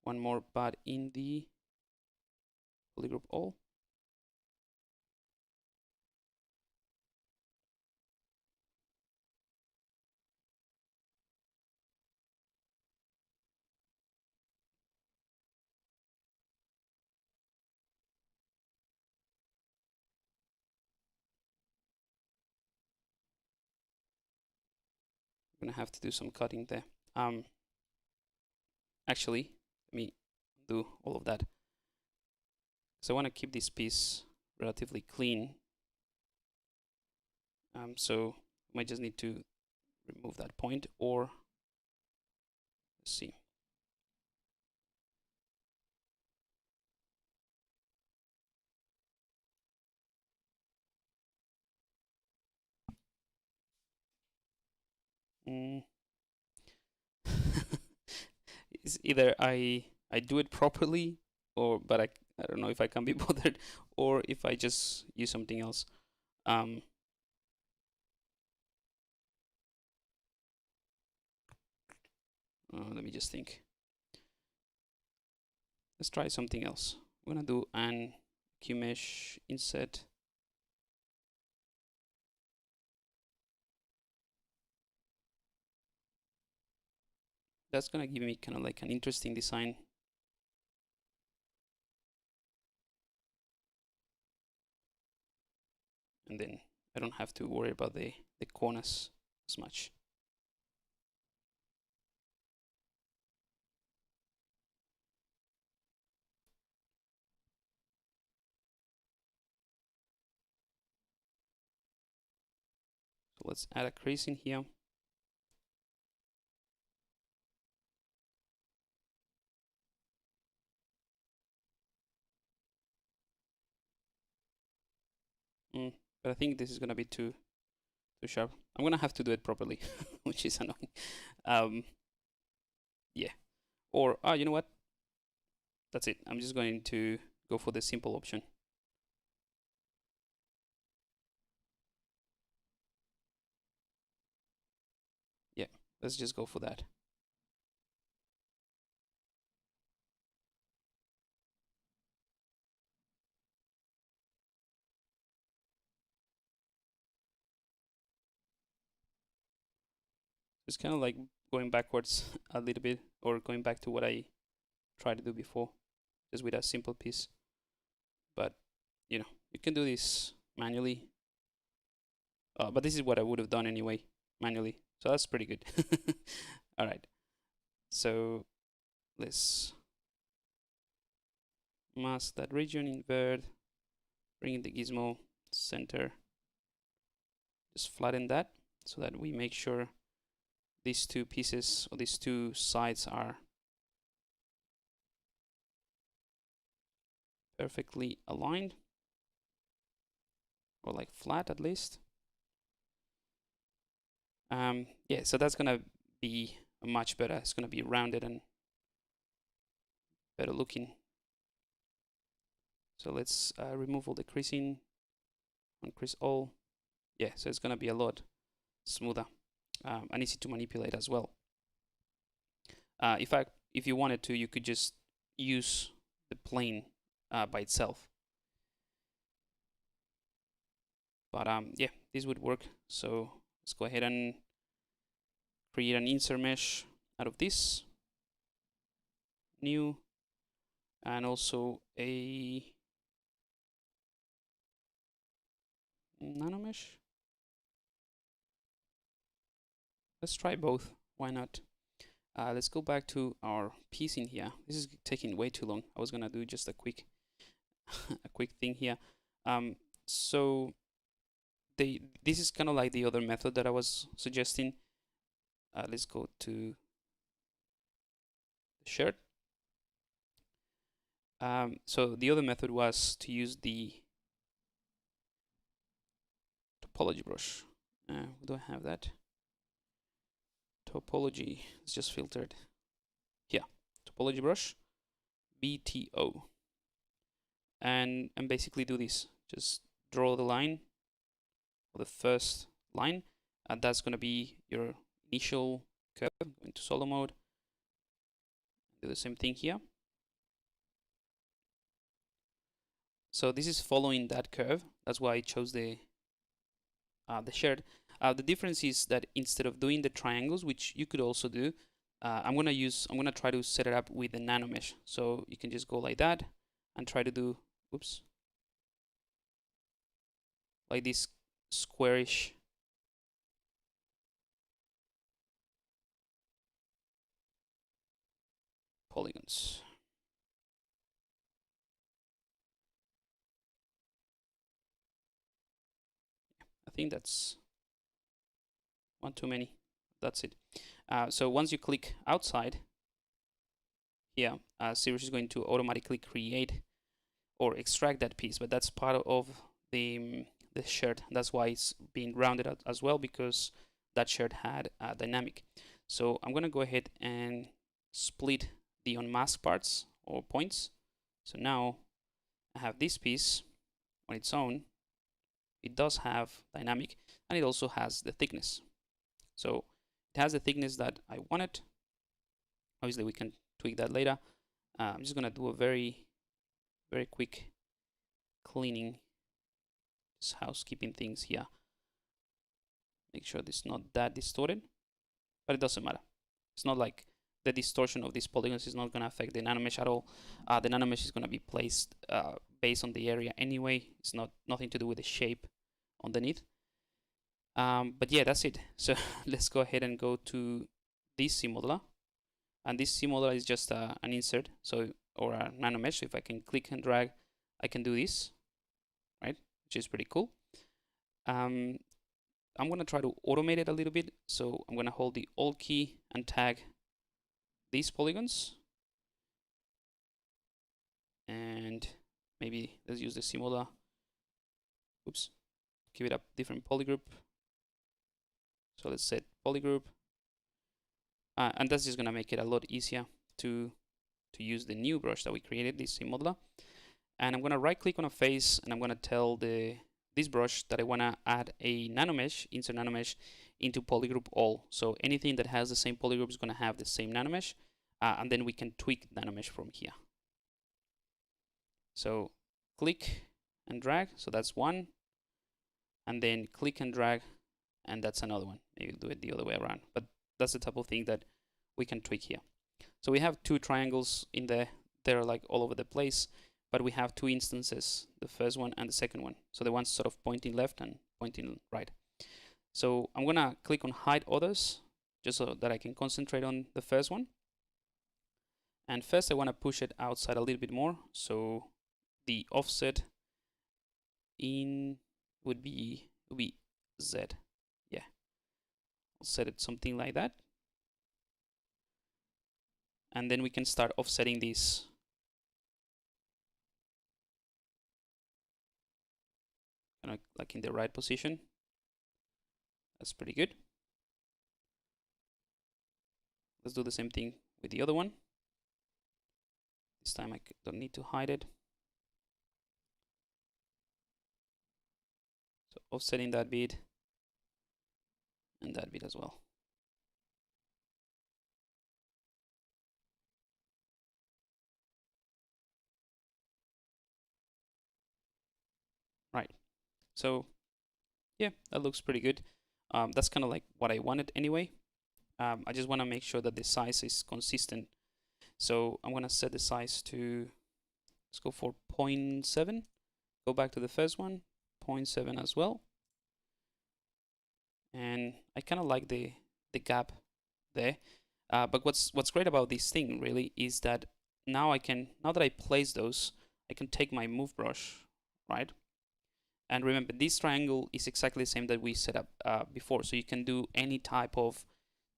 one more, but in the polygroup all. I'm gonna have to do some cutting there. Actually, let me do all of that. So I want to keep this piece relatively clean. So I might just need to remove that point, or let's see. It's either I do it properly, but I don't know if I can be bothered, or if I just use something else. Let me just think. Let's try something else. I'm gonna do an QMesh inset. That's gonna give me kind of like an interesting design. And then I don't have to worry about the corners as much. So let's add a crease in here. But I think this is gonna be too sharp. I'm gonna have to do it properly, which is annoying. Yeah. Or you know what? That's it. I'm just going to go for the simple option. Yeah, let's just go for that. It's kind of like going backwards a little bit, or going back to what I tried to do before, just with a simple piece. But you know, you can do this manually. But this is what I would have done anyway, manually. So that's pretty good. All right. So let's mask that region, invert, bring in the gizmo, center. Just flatten that so that we make sure these two pieces, or these two sides, are perfectly aligned, or like flat at least. Yeah, so that's gonna be much better. It's gonna be rounded and better looking. So let's remove all the creasing, uncrease all. Yeah, so it's gonna be a lot smoother and easy to manipulate as well. If you wanted to, you could just use the plane by itself. But yeah, this would work. So let's go ahead and create an insert mesh out of this, new, and also a nano mesh. Let's try both. Why not? Let's go back to our piece in here. This is taking way too long. I was gonna do just a quick a quick thing here. So this is kind of like the other method that I was suggesting. Let's go to the shirt. So the other method was to use the topology brush. Do I have that? Topology is just filtered. Yeah, topology brush, BTO, and basically do this. Just draw the line, or the first line, and that's gonna be your initial curve. Go into solo mode. Do the same thing here. So this is following that curve. That's why I chose the shard. The difference is that instead of doing the triangles, which you could also do, I'm gonna try to set it up with the nano mesh. So you can just go like that and try to do, oops, like this squarish polygons. I think that's one too many. That's it. So once you click outside here, ZBrush is going to automatically create or extract that piece, but that's part of the shirt. That's why it's being rounded out as well, because that shirt had a dynamic. So I'm gonna go ahead and split the unmasked parts or points. So now I have this piece on its own. It does have dynamic, and it also has the thickness. So it has the thickness that I wanted. Obviously we can tweak that later. I'm just gonna do a very quick cleaning, just housekeeping things here. Make sure it's not that distorted, but it doesn't matter. It's not like the distortion of these polygons is not gonna affect the nanomesh at all. The nanomesh is gonna be placed based on the area anyway. It's nothing to do with the shape underneath. But yeah, that's it. So let's go ahead and go to this C modeler, and this C modeler is just an insert, or a nano mesh. So if I can click and drag, I can do this, right? Which is pretty cool. I'm gonna try to automate it a little bit. So I'm gonna hold the Alt key and tag these polygons. And maybe let's use the Simula. Oops. Give it a different polygroup. So let's set polygroup. And that's just gonna make it a lot easier to use the new brush that we created, this Simula. And I'm gonna right click on a face and I'm gonna tell this brush that I wanna add a nanomesh, insert nanomesh into polygroup all. So anything that has the same polygroup is gonna have the same nanomesh, and then we can tweak nanomesh from here. So click and drag, so that's one, and then click and drag, and that's another one. Maybe do it the other way around, but that's the type of thing that we can tweak here. So we have two triangles in there. They're like all over the place, but we have two instances, the first one and the second one. So the one's sort of pointing left and pointing right. So I'm gonna click on hide others, just so that I can concentrate on the first one. And first I wanna push it outside a little bit more. So the offset in would be Z. Yeah, I'll set it something like that. And then we can start offsetting these. Like in the right position. That's pretty good. Let's do the same thing with the other one. This time I don't need to hide it. So offsetting that bit and that bit as well. Right. So yeah, that looks pretty good. That's kind of like what I wanted anyway. I just want to make sure that the size is consistent. So I'm going to set the size to, let's go for 0.7. Go back to the first one, 0.7 as well. And I kind of like the gap there. But what's great about this thing really is that now that I place those, I can take my move brush, right? And remember, this triangle is exactly the same that we set up before. So you can do any type of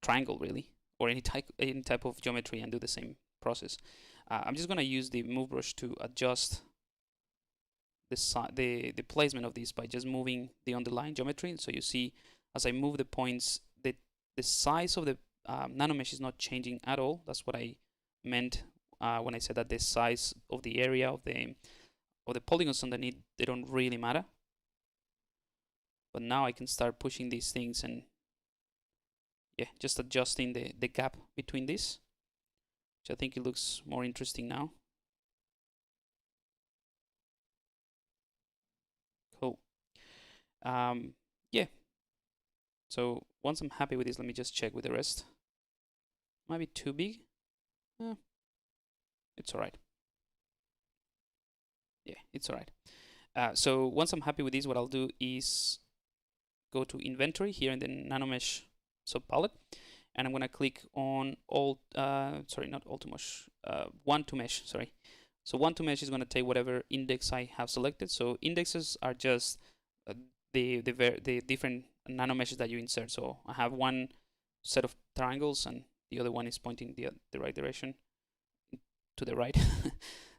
triangle really, or any type of geometry and do the same process. I'm just gonna use the move brush to adjust the placement of this by just moving the underlying geometry. So you see, as I move the points, the size of the nanomesh is not changing at all. That's what I meant when I said that the size of the area of the polygons underneath, they don't really matter. But now I can start pushing these things and yeah, just adjusting the gap between this, which I think it looks more interesting now. Cool. Yeah. So once I'm happy with this, let me just check with the rest. Might be too big. It's all right. Yeah, it's all right. So once I'm happy with this, what I'll do is go to inventory here in the nanomesh subpalette, and I'm gonna click on not all to mesh, one to mesh, sorry. So one to mesh is gonna take whatever index I have selected. So indexes are just the different nanomeshes that you insert. So I have one set of triangles and the other one is pointing the right direction to the right.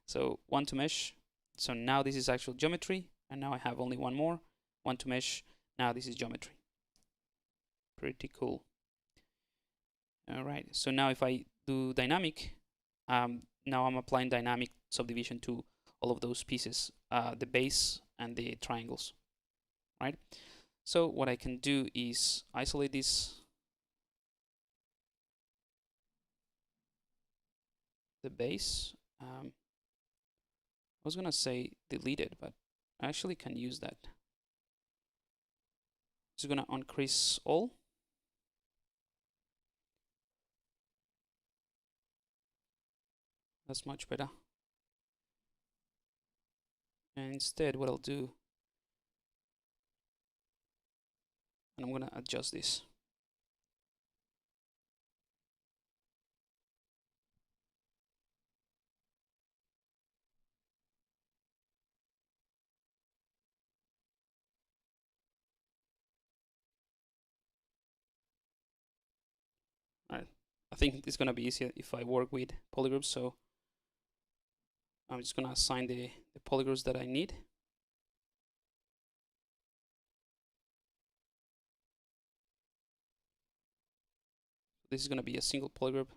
So one to mesh. So now this is actual geometry, and now I have only one more, one to mesh. Now this is geometry. Pretty cool. All right, so now if I do dynamic, now I'm applying dynamic subdivision to all of those pieces, the base and the triangles, right? So what I can do is isolate this, the base. I was gonna say delete it, but I actually can use that. Just gonna uncrease all. That's much better. And instead, what I'll do, and I'm gonna adjust this. I think it's gonna be easier if I work with polygroups. So I'm just gonna assign the polygroups that I need. This is gonna be a single polygroup.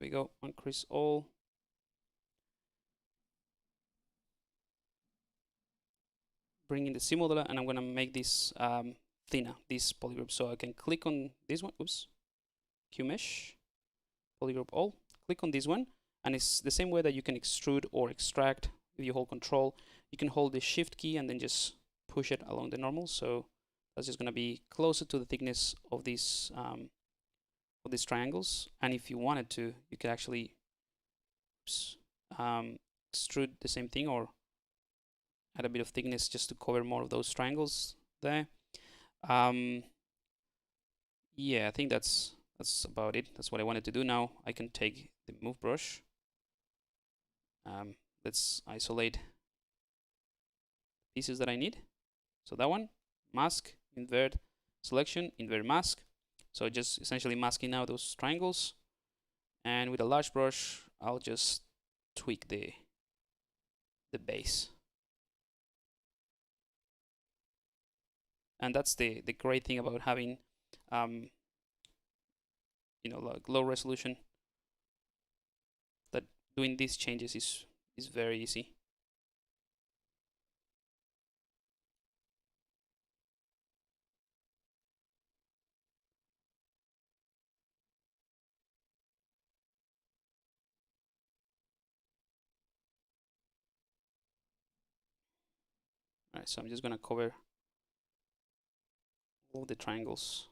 There we go. Increase all. Bring in the C modeler, and I'm gonna make this thinner, this polygroup. So I can click on this one. Oops. Q mesh, polygroup all. Click on this one, and it's the same way that you can extrude or extract. If you hold Control, you can hold the Shift key and then just push it along the normal. So that's just gonna be closer to the thickness of these triangles. And if you wanted to, you could actually extrude the same thing or add a bit of thickness just to cover more of those triangles there. Yeah, I think that's about it. That's what I wanted to do. Now I can take the move brush. Let's isolate pieces that I need. So that one, mask, invert, selection, invert mask. So just essentially masking out those triangles. And with a large brush, I'll just tweak the base. And that's the great thing about having like low resolution, that doing these changes is very easy. All right, so I'm just gonna cover all the triangles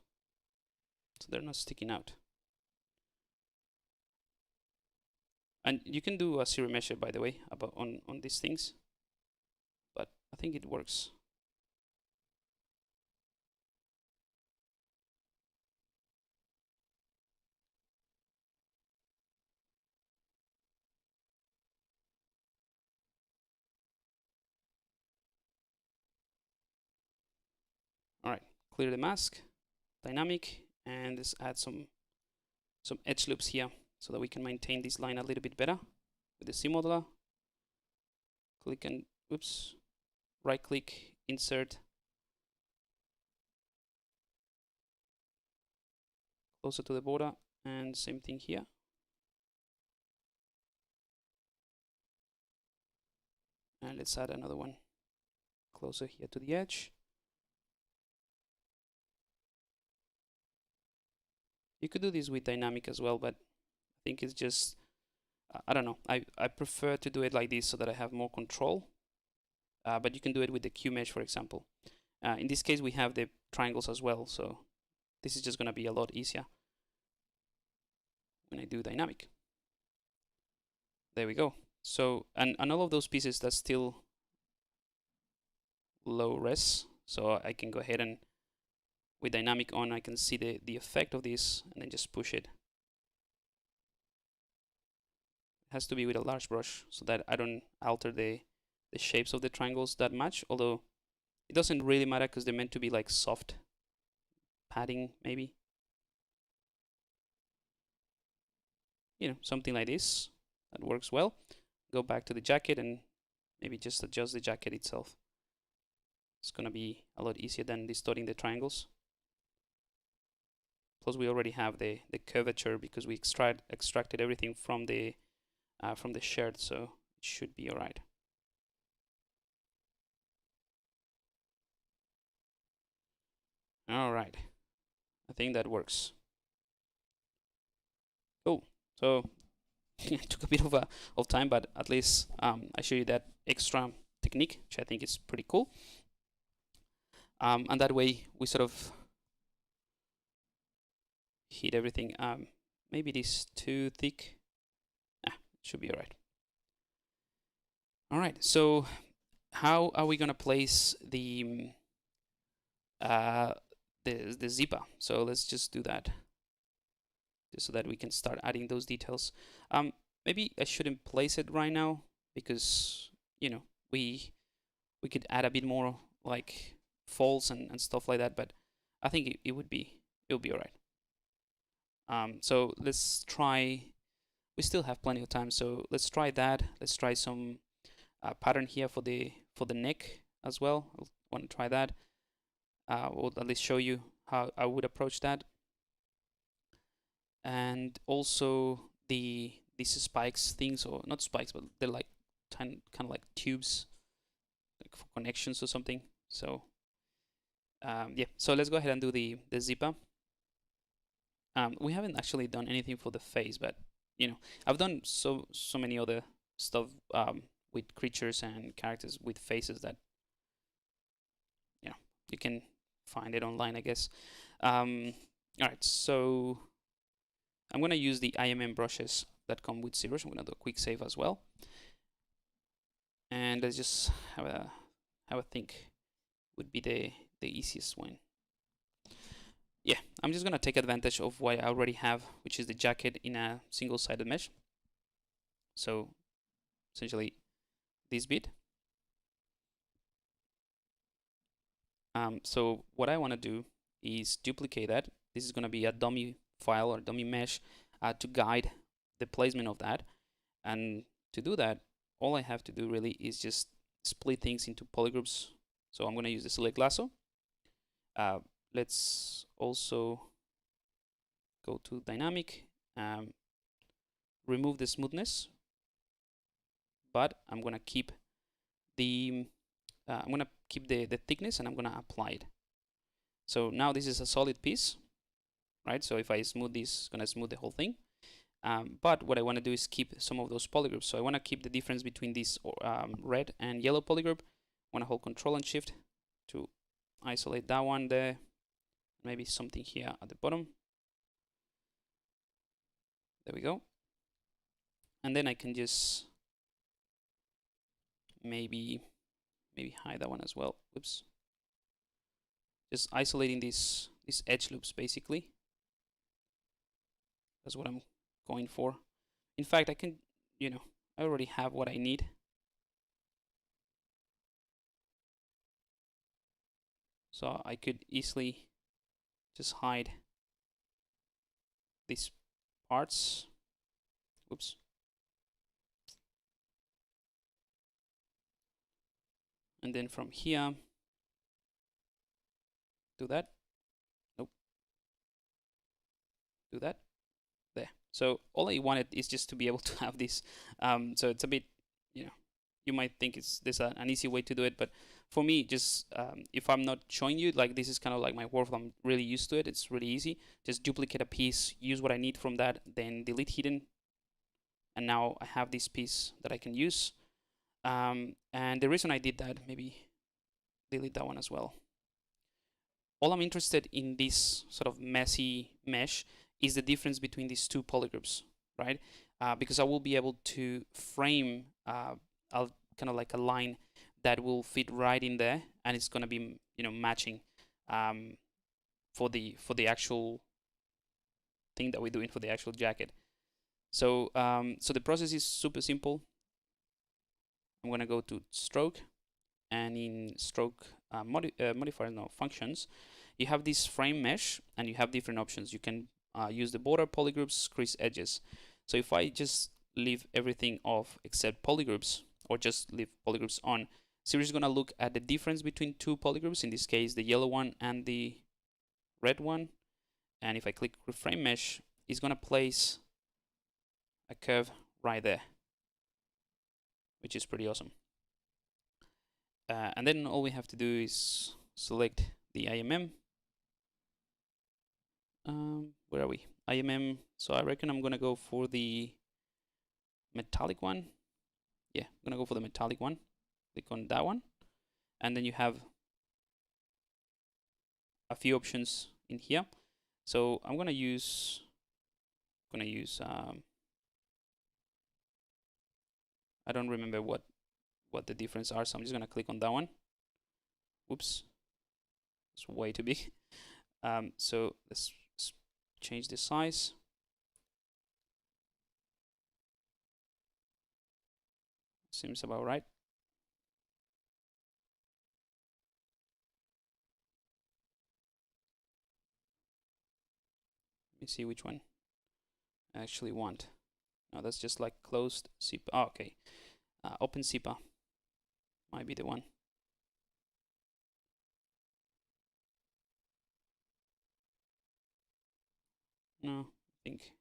so they're not sticking out. And you can do a zero measure, by the way, about on these things, but I think it works. All right, clear the mask, dynamic, and let's add some edge loops here so that we can maintain this line a little bit better with the C modeler. Click and right click, insert, closer to the border, and same thing here. And let's add another one closer here to the edge. You could do this with dynamic as well, but I think it's just, I don't know. I prefer to do it like this so that I have more control. But you can do it with the Q mesh, for example. In this case, we have the triangles as well, so this is just going to be a lot easier when I do dynamic. There we go. So, and all of those pieces, that's still low res, so I can go ahead and with dynamic on, I can see the effect of this and then just push it. It has to be with a large brush so that I don't alter the shapes of the triangles that much, although it doesn't really matter because they're meant to be like soft padding, maybe. Something like this that works well. Go back to the jacket and maybe just adjust the jacket itself. It's gonna be a lot easier than distorting the triangles. Plus, we already have the curvature because we extracted everything from the shard, so it should be all right. All right, I think that works. Cool. So it took a bit of time, but at least I show you that extra technique, which I think is pretty cool. And that way we sort of hit everything. Maybe it is too thick. It should be all right. All right, so how are we gonna place the zipper? So let's just do that, just so that we can start adding those details. Maybe I shouldn't place it right now because we could add a bit more like folds and stuff like that, but I think it would be all right. So let's try. We still have plenty of time, so let's try that. Let's try some pattern here for the neck as well. I want to try that. We'll at least show you how I would approach that. And also these spikes things, or not spikes, but they're like kind of like tubes, like for connections or something. So yeah, so let's go ahead and do the zipper. We haven't actually done anything for the face, but you know, I've done so many other stuff with creatures and characters with faces that you can find it online, I guess. All right, so I'm gonna use the IMM brushes that come with ZBrush. I'm gonna do a quick save as well, and let's just have a think. Would be the easiest one. Yeah, I'm just gonna take advantage of what I already have, which is the jacket in a single-sided mesh. So essentially this bit. So what I want to do is duplicate that. This is going to be a dummy file or dummy mesh to guide the placement of that. And to do that, all I have to do really is just split things into polygroups. So I'm going to use the select lasso. Let's also go to dynamic, remove the smoothness, but I'm going to keep the thickness, and I'm gonna apply it. So now this is a solid piece, right? So if I smooth this, it's gonna smooth the whole thing. But what I want to do is keep some of those polygroups. So I want to keep the difference between this red and yellow polygroup. I want to hold Control and Shift to isolate that one there. Maybe something here at the bottom. There we go. And then I can just maybe hide that one as well. Oops. Just isolating these edge loops basically. That's what I'm going for. In fact, I can, I already have what I need. So I could easily just hide these parts. Oops. And then from here, do that. Nope. Do that. There. So all I wanted is just to be able to have this. So it's a bit, you might think there's an easy way to do it, but for me, just if I'm not showing you, like this is kind of like my workflow. I'm really used to it. It's really easy. Just duplicate a piece, use what I need from that, then delete hidden, and now I have this piece that I can use. And the reason I did that, maybe delete that one as well. All I'm interested in this sort of messy mesh is the difference between these two polygroups, right? Because I will be able to frame kind of like a line that will fit right in there, and it's going to be matching for the actual thing that we're doing for the actual jacket. So so the process is super simple. I'm going to go to stroke, and in stroke modifier, no, functions, you have this frame mesh, and you have different options. You can use the border, polygroups, crease, edges. So if I just leave everything off except polygroups, or just leave polygroups on, ZBrush is going to look at the difference between two polygroups, in this case the yellow one and the red one. And if I click reframe mesh, it's going to place a curve right there, which is pretty awesome. And then all we have to do is select the IMM. Where are we? IMM. So I reckon I'm gonna go for the metallic one. Yeah, I'm gonna go for the metallic one. Click on that one, and then you have a few options in here. So I'm gonna use I don't remember what the difference are, so I'm just gonna click on that one. Whoops, it's way too big. So let's change the size. Seems about right. Let me see which one. I actually want. No, that's just like closed SIPA. Oh, okay. Open SIPA might be the one. No, I think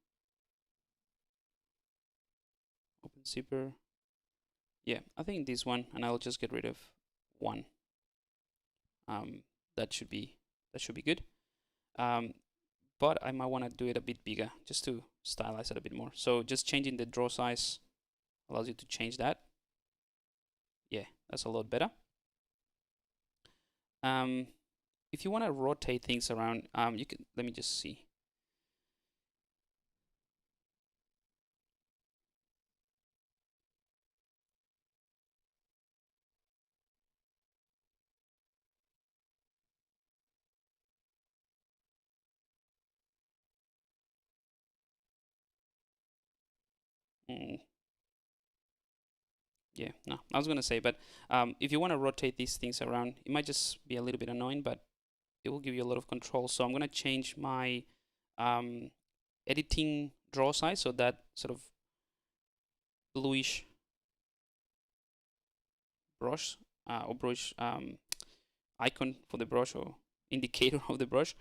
open zipper. Yeah, I think this one, and I'll just get rid of one. That should be good. But I might want to do it a bit bigger just to stylize it a bit more. So just changing the draw size allows you to change that. Yeah, that's a lot better. If you want to rotate things around, you can. Let me just see. Yeah, no, I was gonna say, but if you want to rotate these things around, it might just be a little bit annoying, but it will give you a lot of control. So I'm gonna change my editing draw size, so that sort of bluish brush or brush icon for the brush or indicator of the brush,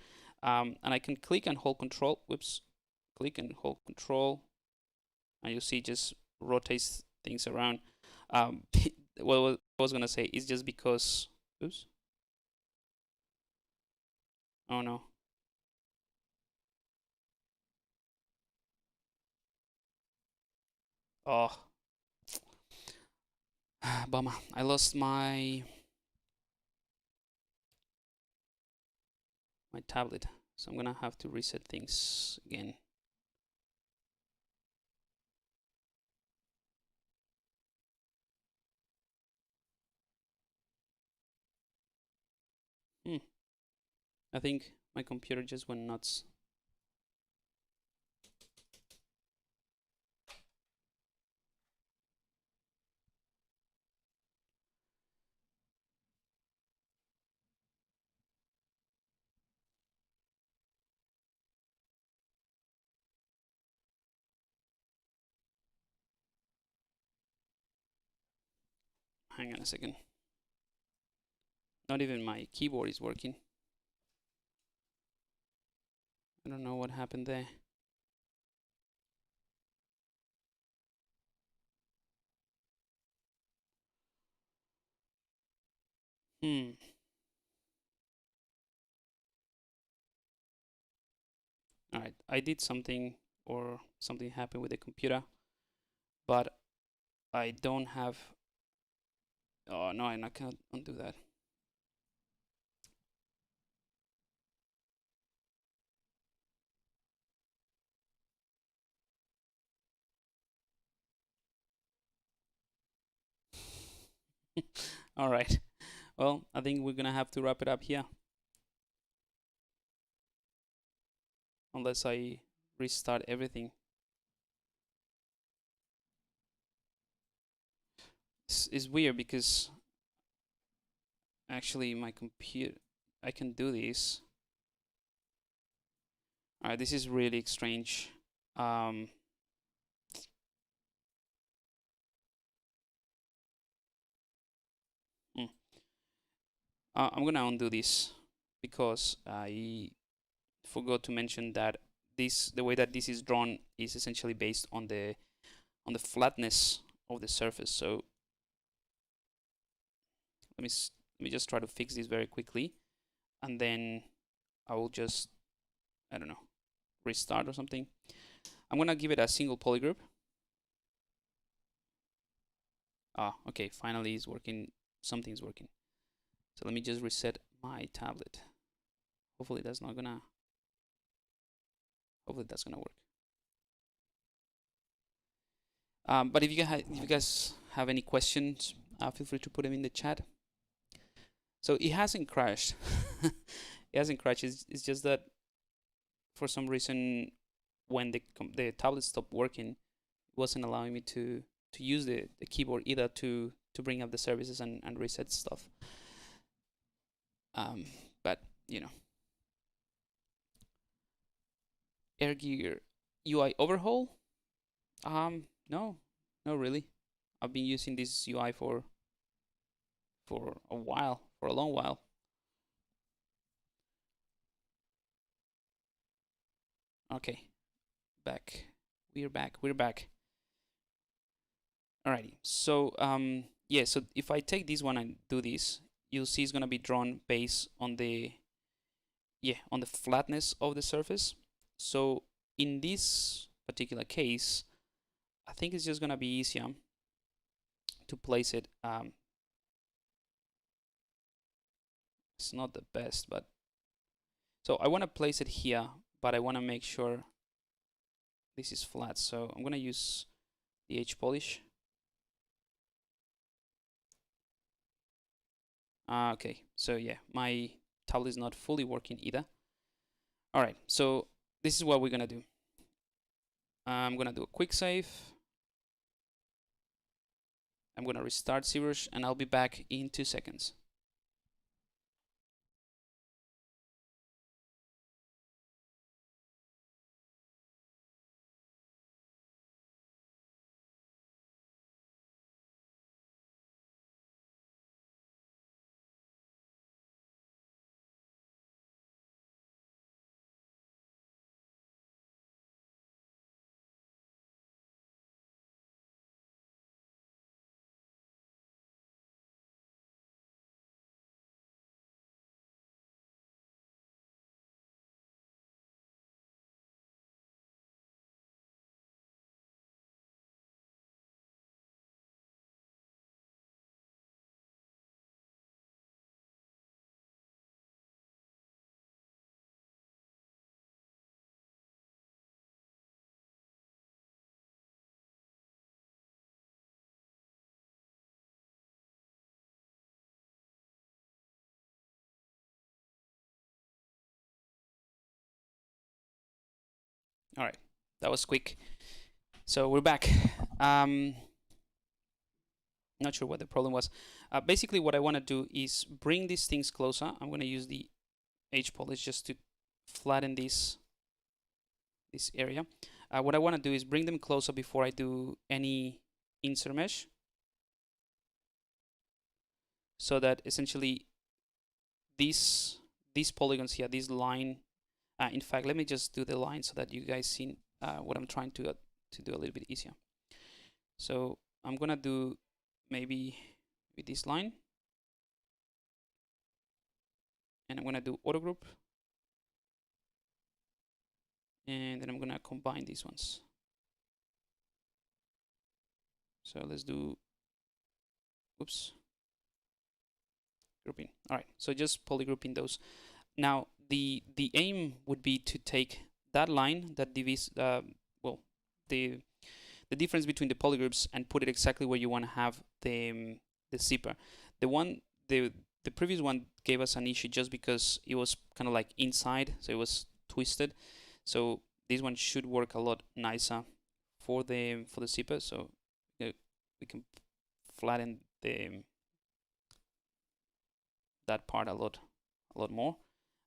and I can click and hold control. Whoops, click and hold control, and you'll see just rotates things around. What I was gonna say is just because. Oops. Oh no. Oh, bummer. I lost my tablet, so I'm gonna have to reset things again. I think my computer just went nuts. Hang on a second. Not even my keyboard is working. I don't know what happened there. All right, I did something, or something happened with the computer, but I don't have. Oh no, I can't undo that. All right. Well, I think we're gonna have to wrap it up here, unless I restart everything. It's weird because actually my computer, I can do this. All right, this is really strange. I'm gonna undo this because I forgot to mention that the way that this is drawn is essentially based on the flatness of the surface. So let me just try to fix this very quickly, and then I will just, I don't know, restart or something. I'm gonna give it a single polygroup. Okay, finally it's working. Something's working. So let me just reset my tablet. Hopefully that's gonna work. But if you guys have any questions, feel free to put them in the chat. So it hasn't crashed. It hasn't crashed. It's just that for some reason, when the tablet stopped working, it wasn't allowing me to use the keyboard either to bring up the services and reset stuff. But you know, air gear. UI overhaul? No, no, really. I've been using this UI for a while, for a long while. Okay, back. We're back. We're back. Alrighty. So yeah. So if I take this one and do this, you'll see it's gonna be drawn based on the on the flatness of the surface. So in this particular case, I think it's just gonna be easier to place it. It's not the best, but so I want to place it here, but I want to make sure this is flat. So I'm gonna use the edge polish. Okay, so yeah, my tablet is not fully working either. All right, so this is what we're gonna do. I'm gonna do a quick save. I'm gonna restart ZBrush, and I'll be back in 2 seconds. All right, that was quick. So we're back. Not sure what the problem was. Basically, what I want to do is bring these things closer. I'm going to use the edge polish just to flatten this area. What I want to do is bring them closer before I do any insert mesh, so that essentially these polygons here, this line. In fact, let me just do the line so that you guys see what I'm trying to do a little bit easier. So I'm gonna do maybe with this line, and I'm gonna do auto group, and then I'm gonna combine these ones. So let's do, oops, grouping. All right, so just polygrouping those. Now the aim would be to take that line that divides well, the difference between the polygroups and put it exactly where you want to have the zipper. The previous one gave us an issue just because it was kind of like inside, so it was twisted. So this one should work a lot nicer for the zipper. So we can flatten that part a lot more.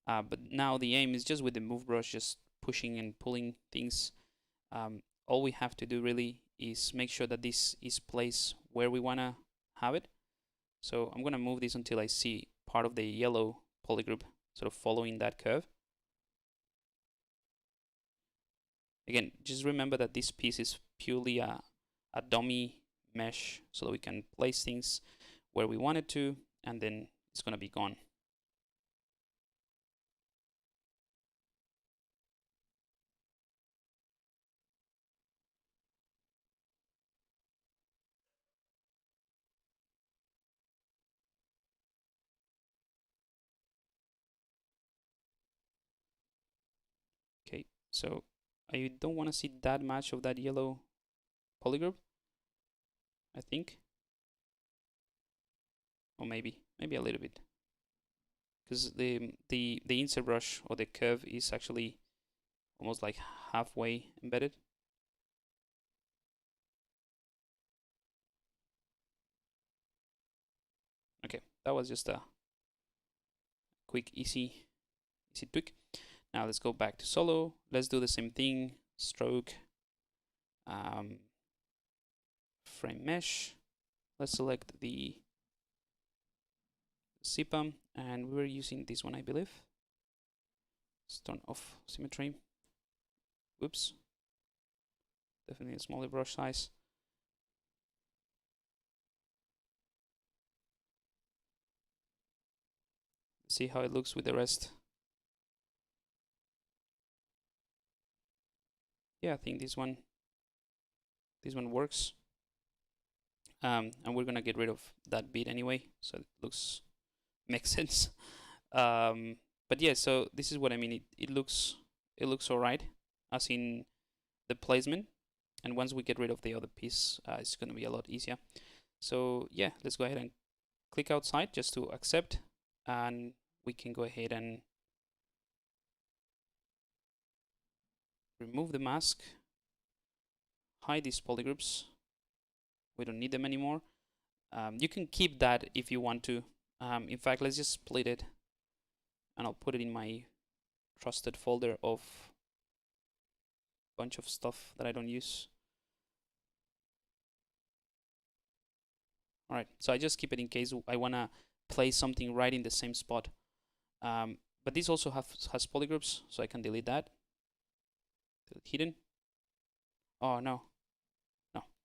But now the aim is just with the move brush, just pushing and pulling things. All we have to do really is make sure that this is placed where we want to have it. So I'm going to move this until I see part of the yellow polygroup sort of following that curve. Again, just remember that this piece is purely a dummy mesh so that we can place things where we want it to, and then it's going to be gone. Okay, so I don't want to see that much of that yellow polygroup, I think. Or maybe a little bit. Because the insert brush or the curve is actually almost like halfway embedded. Okay, that was just a quick, easy tweak. Now let's go back to solo. Let's do the same thing. stroke, frame mesh. Let's select the ZPum, and we're using this one, I believe. Let's turn off symmetry. Whoops. Definitely a smaller brush size. See how it looks with the rest. Yeah, I think this one works. And we're gonna get rid of that bit anyway, so it makes sense. But yeah, so this is what I mean. It looks alright, as in the placement. And once we get rid of the other piece, it's gonna be a lot easier. So yeah, let's go ahead and click outside just to accept, and we can go ahead and remove the mask, hide these polygroups. We don't need them anymore. You can keep that if you want to. In fact, let's just split it, and I'll put it in my trusted folder of a bunch of stuff that I don't use. All right, so I just keep it in case I wanna place something right in the same spot. But this also has polygroups, so I can delete that. Delete hidden. Oh no,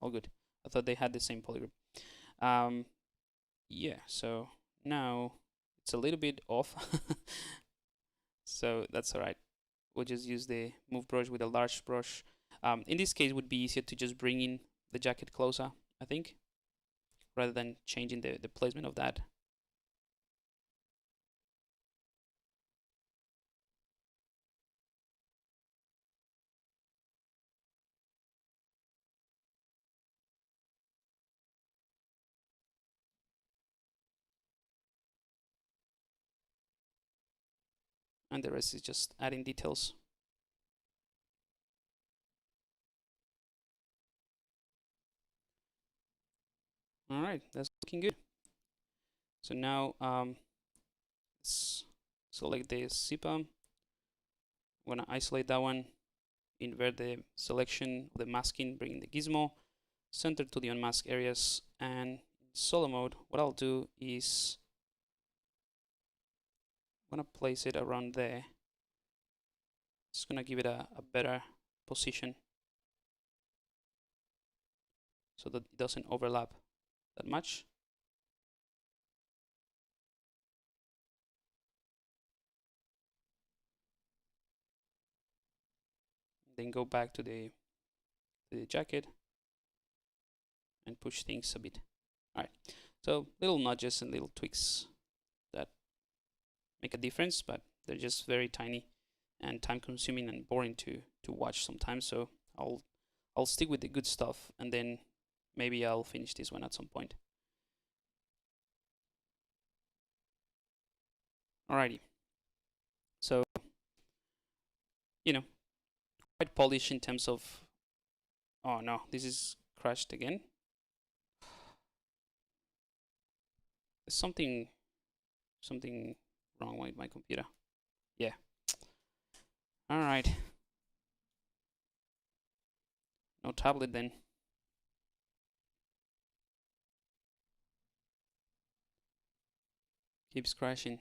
all good. I thought they had the same polygroup. Yeah, so now it's a little bit off. So that's all right. We'll just use the move brush with a large brush. In this case, it would be easier to just bring in the jacket closer, I think, rather than changing the placement of that. And the rest is just adding details. All right, that's looking good. So now let's select the ZPum. I'm gonna isolate that one, invert the selection, the masking, bring in the gizmo, center to the unmasked areas, and in solo mode, what I'll do is I'm gonna place it around there. Just gonna give it a better position so that it doesn't overlap that much. Then go back to the jacket and push things a bit. All right, so little nudges and little tweaks that make a difference, but they're just very tiny and time consuming and boring to watch sometimes. So I'll stick with the good stuff, and then maybe I'll finish this one at some point. Alrighty, so quite polished in terms of, oh no, this is crashed again. There's something wrong with my computer. Yeah. All right. No tablet then. Keeps crashing.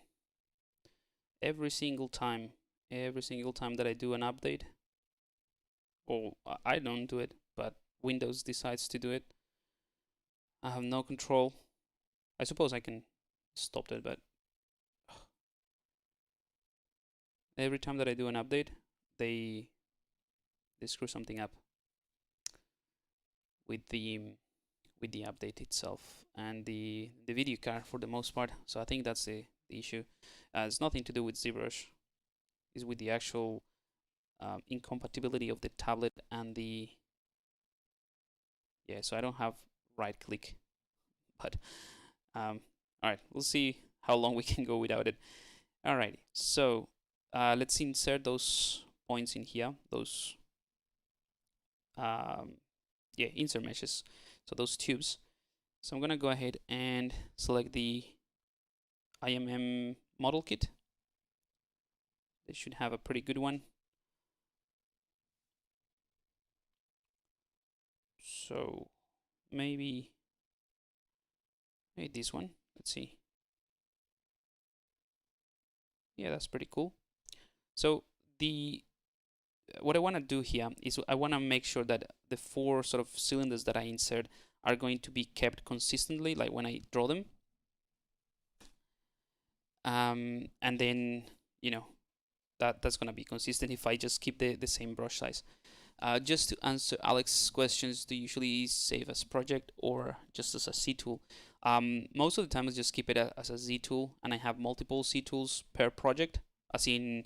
Every single time that I do an update. Or I don't do it, but Windows decides to do it. I have no control. I suppose I can stop that, but every time that I do an update, they screw something up with the update itself and the video card for the most part. So I think that's the issue. It's nothing to do with ZBrush. It's with the actual incompatibility of the tablet and the so I don't have right click, but all right, we'll see how long we can go without it. Alrighty, so let's insert those points in here, those insert meshes, so those tubes. So I'm gonna go ahead and select the IMM model kit. They should have a pretty good one. So maybe this one. Let's see. Yeah, that's pretty cool. So what I want to do here is I want to make sure that the 4 sort of cylinders that I insert are going to be kept consistently, like when I draw them. And then, you know, that's going to be consistent if I just keep the same brush size. Just to answer Alex's questions, do you usually save as project or just as a C tool? Most of the time I just keep it as a Z tool, and I have multiple C tools per project, as in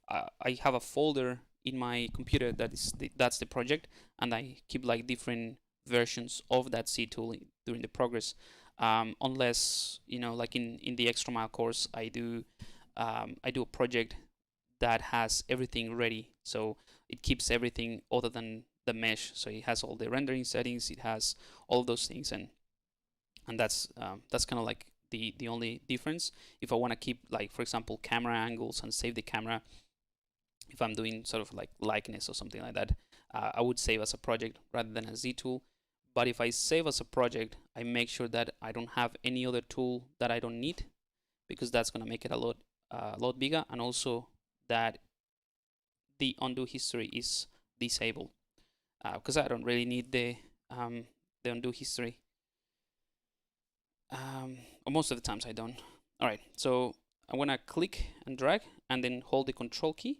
I have a folder in my computer that's the project, and I keep like different versions of that C tool during the progress. Unless, you know, like in the extra mile course, I do a project that has everything ready, so it keeps everything other than the mesh. So it has all the rendering settings, it has all those things, and that's kind of like the only difference. If I want to keep, like, for example, camera angles and save the camera, if I'm doing sort of like likeness or something like that, I would save as a project rather than a Z tool. But if I save as a project, I make sure that I don't have any other tool that I don't need, because that's going to make it a lot bigger, and also that the undo history is disabled, because I don't really need the undo history. Or most of the times I don't. All right, so I want to click and drag and then hold the control key,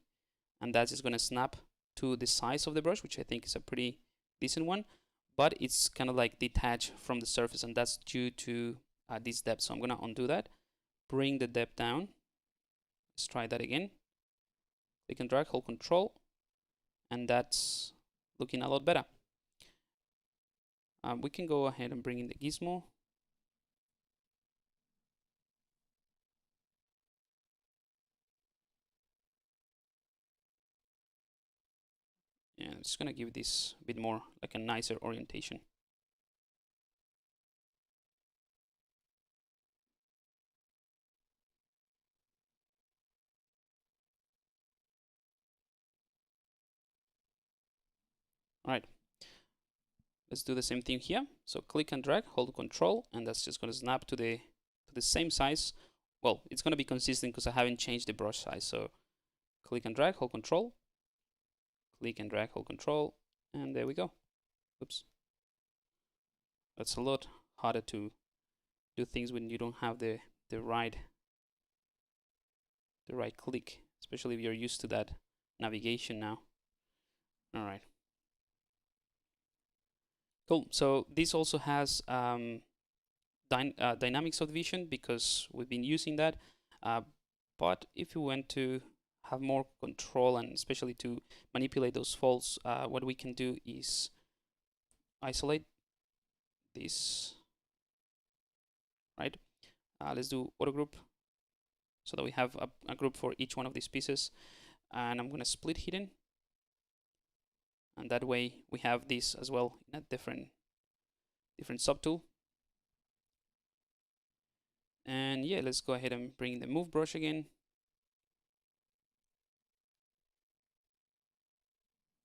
and that is going to snap to the size of the brush, which I think is a pretty decent one, but it's kind of like detached from the surface, and that's due to this depth. So I'm going to undo that, bring the depth down. Let's try that again. Click and drag, hold control, and that's looking a lot better. We can go ahead and bring in the gizmo. And I'm just gonna give this a bit more like a nicer orientation. All right, let's do the same thing here. So click and drag, hold control, and that's just gonna snap to the same size. Well, it's gonna be consistent because I haven't changed the brush size. So click and drag, hold control, click and drag, hold control, and there we go. Oops. That's a lot harder to do things when you don't have the right click, especially if you're used to that navigation now. All right. Cool. So this also has dynamic subdivision because we've been using that. But if you want to have more control and especially to manipulate those folds, what we can do is isolate this. Right. Let's do auto group so that we have a group for each one of these pieces. And I'm going to split hidden. And that way we have this as well in a different subtool. And yeah, let's go ahead and bring the move brush again.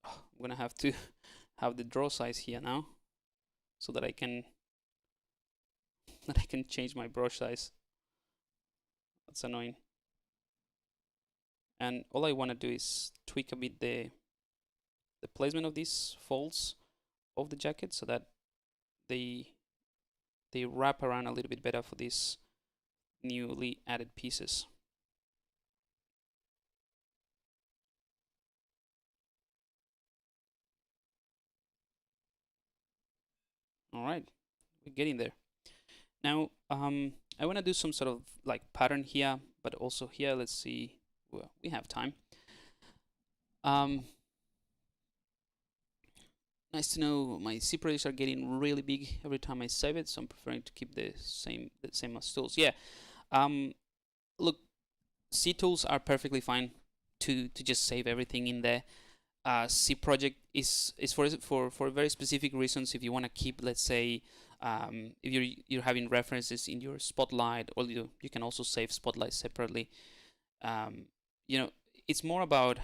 Oh, I'm gonna have to have the draw size here now so that I can change my brush size. That's annoying. And all I want to do is tweak a bit the placement of these folds of the jacket so that they wrap around a little bit better for these newly added pieces. All right, we're getting there. Now, I want to do some sort of like pattern here, but also here, let's see, well, we have time. Nice to know my C projects are getting really big every time I save it, so I'm preferring to keep the same as tools. Yeah, look, C tools are perfectly fine to just save everything in there. C project is for very specific reasons. If you want to keep, let's say, if you're having references in your Spotlight, or you can also save Spotlight separately. You know, it's more about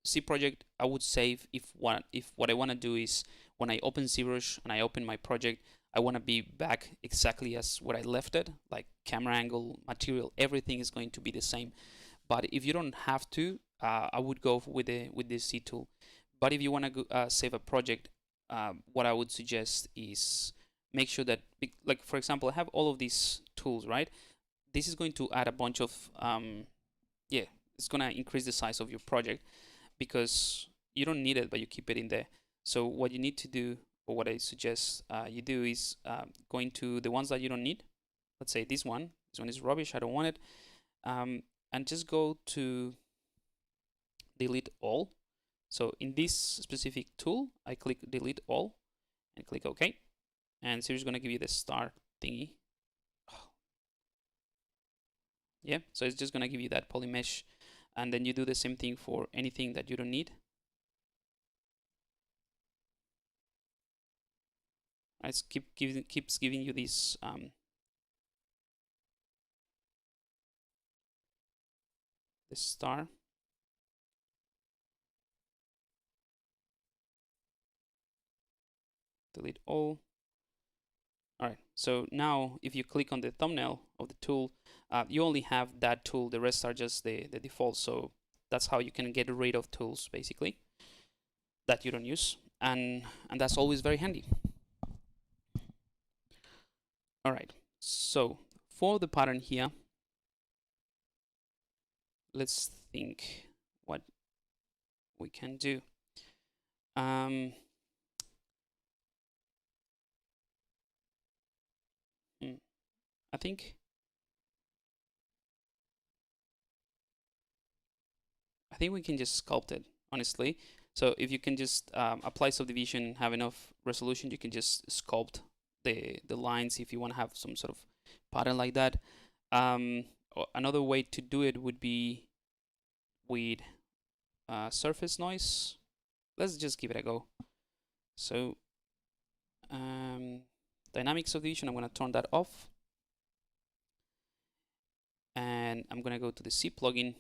C project. I would save if what I want to do is when I open ZBrush and I open my project, I want to be back exactly as what I left it, like camera angle, material, everything is going to be the same. But if you don't have to, I would go with this Z tool. But if you want to save a project, what I would suggest is make sure that, like for example, I have all of these tools, right? This is going to add a bunch of, yeah, it's going to increase the size of your project because you don't need it, but you keep it in there. So what you need to do, or what I suggest you do, is going to the ones that you don't need. Let's say this one is rubbish, I don't want it. And just go to delete all. So in this specific tool, I click delete all and click OK. And so it's going to give you the star thingy. Yeah, so it's just going to give you that polymesh. And then you do the same thing for anything that you don't need. It keeps giving you this this star. Delete all. All right, so now if you click on the thumbnail of the tool, you only have that tool. The rest are just the default. So that's how you can get rid of tools basically that you don't use, and that's always very handy. All right, so for the pattern here, let's think what we can do. I think we can just sculpt it, honestly. So if you can just apply subdivision, have enough resolution, you can just sculpt the lines if you want to have some sort of pattern like that. Another way to do it would be with surface noise. Let's just give it a go. So dynamic subdivision, I'm going to turn that off. And I'm going to go to the C plugin.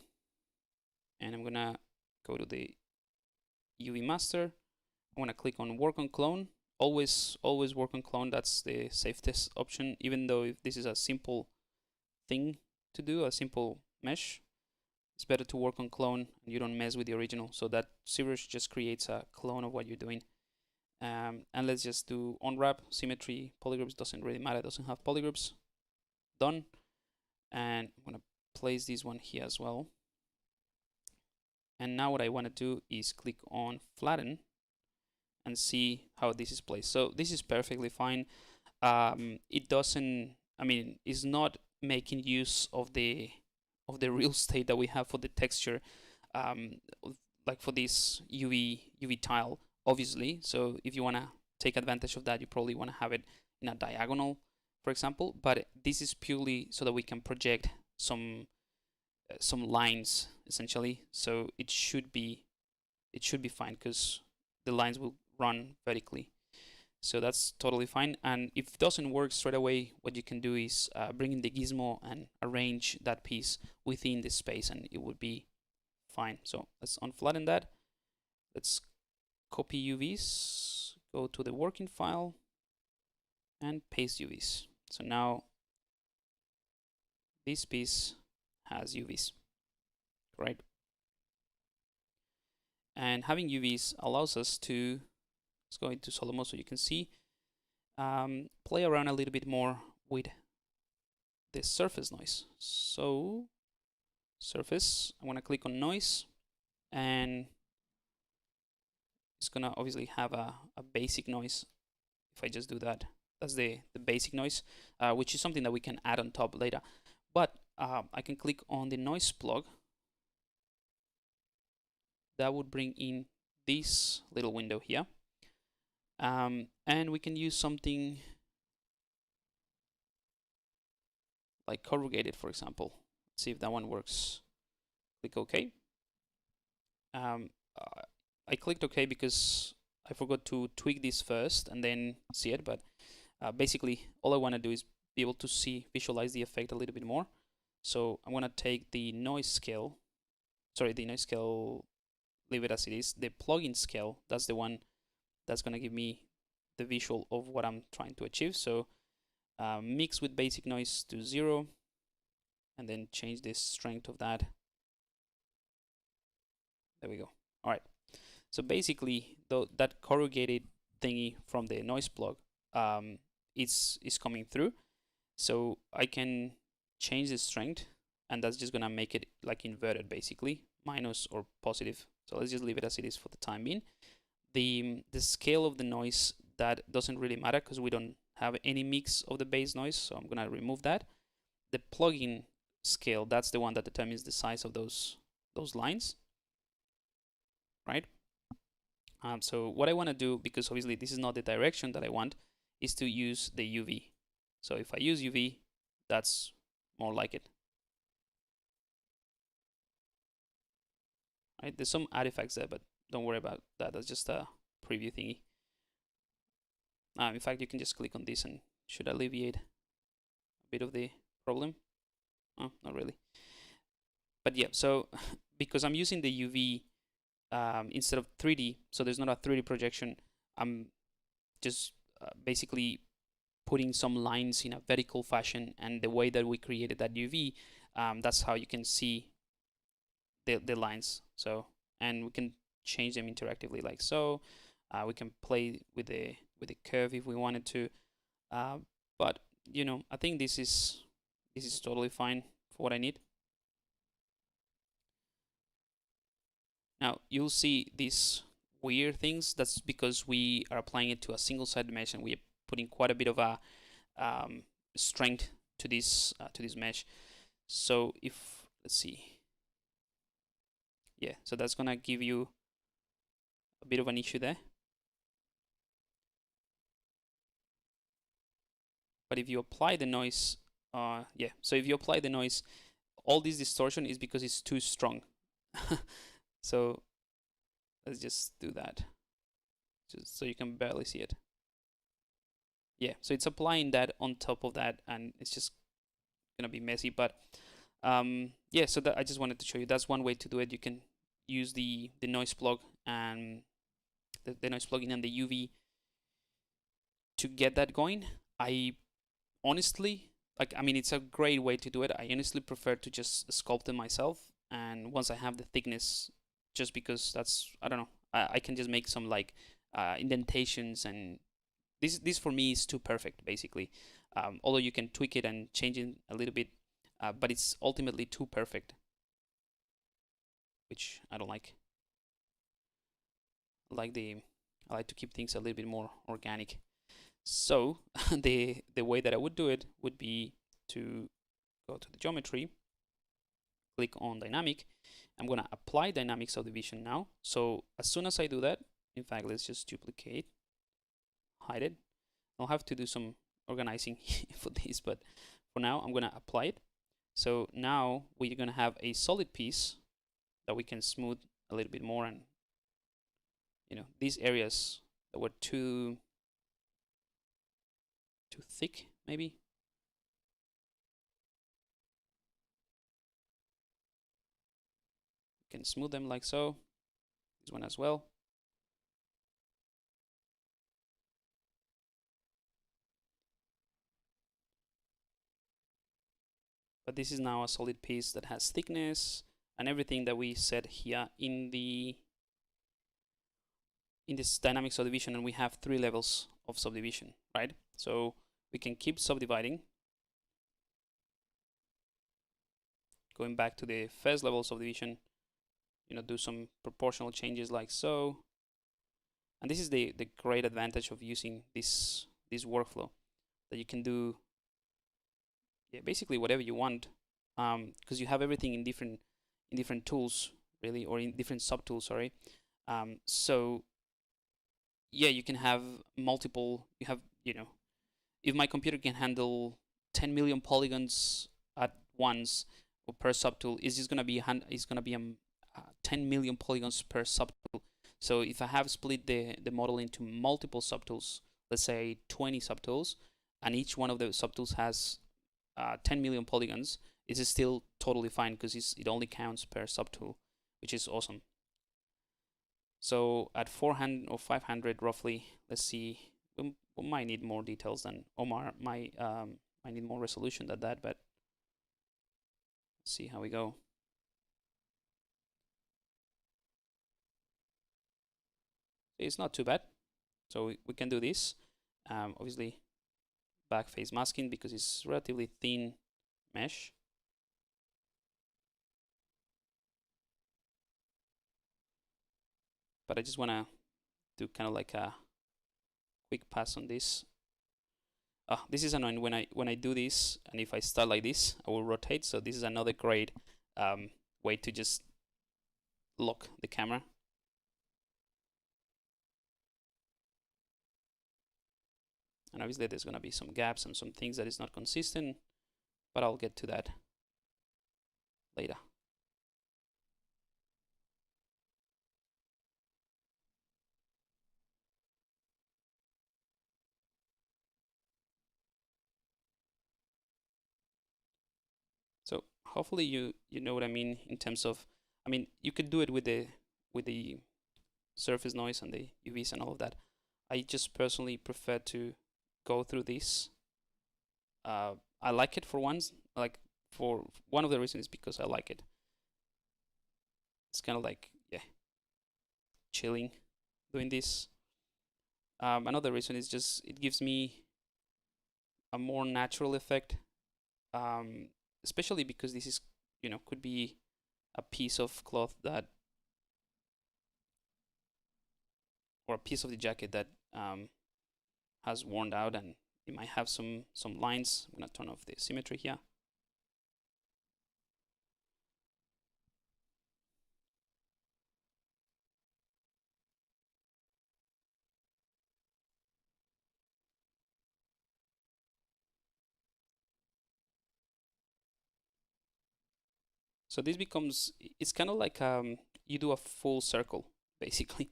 And I'm going to go to the UV master. I'm going to click on work on clone. Always work on clone. That's the safest option, even though if this is a simple thing to do, a simple mesh, it's better to work on clone and you don't mess with the original. So that ZBrush just creates a clone of what you're doing. And let's just do unwrap, symmetry, polygroups, doesn't really matter, it doesn't have polygroups. Done. And I'm going to place this one here as well. And now what I want to do is click on flatten and see how this is placed. So this is perfectly fine. It doesn't, I mean, it's not making use of the real estate that we have for the texture, like for this UV tile, obviously. So if you want to take advantage of that, you probably want to have it in a diagonal, for example. But this is purely so that we can project some lines essentially. So it should be fine because the lines will run vertically. So that's totally fine. And if it doesn't work straight away, what you can do is bring in the gizmo and arrange that piece within the space, and it would be fine. So let's unflatten that. Let's copy UVs, go to the working file, and paste UVs. So now this piece has UVs, right? And having UVs allows us to, let's go into solo mode so you can see, play around a little bit more with the surface noise. So surface, I want to click on noise, and it's gonna obviously have a basic noise. If I just do that, that's the basic noise, which is something that we can add on top later. But I can click on the noise plug. That would bring in this little window here. And we can use something like corrugated, for example. Let's see if that one works. Click OK. I clicked OK because I forgot to tweak this first and then see it. But basically, all I want to do is be able to visualize the effect a little bit more. So I'm going to take the noise scale. Sorry, the noise scale, leave it as it is. The plugin scale, that's the one that's going to give me the visual of what I'm trying to achieve. So mix with basic noise to 0, and then change the strength of that. There we go. All right. So basically, though, that corrugated thingy from the noise plug is coming through. So I can change the strength, and that's just gonna make it like inverted, basically, minus or positive. So let's just leave it as it is for the time being. The scale of the noise, that doesn't really matter because we don't have any mix of the bass noise, so I'm gonna remove that. The plugin scale, that's the one that determines the size of those lines, right? So what I want to do, because obviously this is not the direction that I want, is to use the UV. So if I use UV, that's more like it. Right? There's some artifacts there, but don't worry about that. That's just a preview thingy. In fact, you can just click on this and should alleviate a bit of the problem. Oh, not really. But yeah, so because I'm using the UV instead of 3D, so there's not a 3D projection, I'm just basically putting some lines in a vertical fashion, and the way that we created that UV, that's how you can see the lines. So, and we can change them interactively like so. We can play with the curve if we wanted to, but you know, I think this is totally fine for what I need. Now you'll see these weird things. That's because we are applying it to a single-sided mesh, and we are putting quite a bit of a strength to this mesh. So if, let's see, yeah, so that's gonna give you a bit of an issue there. But if you apply the noise, yeah, so if you apply the noise, all this distortion is because it's too strong. So let's just do that, just so you can barely see it. Yeah, so it's applying that on top of that, and it's just gonna be messy. But yeah, so that I just wanted to show you, that's one way to do it. You can use the noise plug and the noise plugin and the UV to get that going. I honestly, like, I mean, it's a great way to do it. I honestly prefer to just sculpt them myself, and once I have the thickness, just because that's, I don't know, I can just make some like indentations, and this for me is too perfect, basically. Although you can tweak it and change it a little bit, but it's ultimately too perfect, which I don't like. I like to keep things a little bit more organic. So the way that I would do it would be to go to the geometry, click on dynamic. I'm gonna apply dynamic subdivision now. So as soon as I do that, in fact, let's just duplicate, hide it. I'll have to do some organizing for this, but for now I'm gonna apply it. So now we're gonna have a solid piece that we can smooth a little bit more, and you know, these areas that were too thick, maybe. You can smooth them like so. This one as well. But this is now a solid piece that has thickness and everything that we said here in this dynamic subdivision, and we have 3 levels of subdivision, right? So we can keep subdividing, going back to the first level of subdivision, you know, do some proportional changes like so. And this is the great advantage of using this workflow, that you can do, yeah, basically whatever you want, because you have everything in different tools, really, or in different subtools, sorry. So yeah, you can have multiple, you have, you know, if my computer can handle 10 million polygons at once or per subtool, it's just gonna be 10 million polygons per subtool. So if I have split the model into multiple subtools, let's say 20 subtools, and each one of the subtools has 10 million polygons, it is still totally fine because it only counts per subtool, which is awesome. So at 400 or 500 roughly, let's see, we might need more details than Omar. Might need more resolution than that, but let's see how we go. It's not too bad. So we can do this. Obviously, back face masking because it's relatively thin mesh. But I just want to do kind of like a quick pass on this. This is annoying when I do this, and if I start like this, I will rotate. So this is another great way to just lock the camera. And obviously there's going to be some gaps and some things that is not consistent, but I'll get to that later. So hopefully you know what I mean in terms of, I mean, you could do it with the surface noise and the UVs and all of that. I just personally prefer to go through this. I like it for once. Like, for one of the reasons is because I like it. It's kind of like, yeah, chilling doing this. Another reason is just it gives me a more natural effect, especially because this is, you know, could be a piece of cloth that, or a piece of the jacket that has worn out, and it might have some lines. I'm gonna turn off the symmetry here. So this becomes, it's kind of like you do a full circle basically.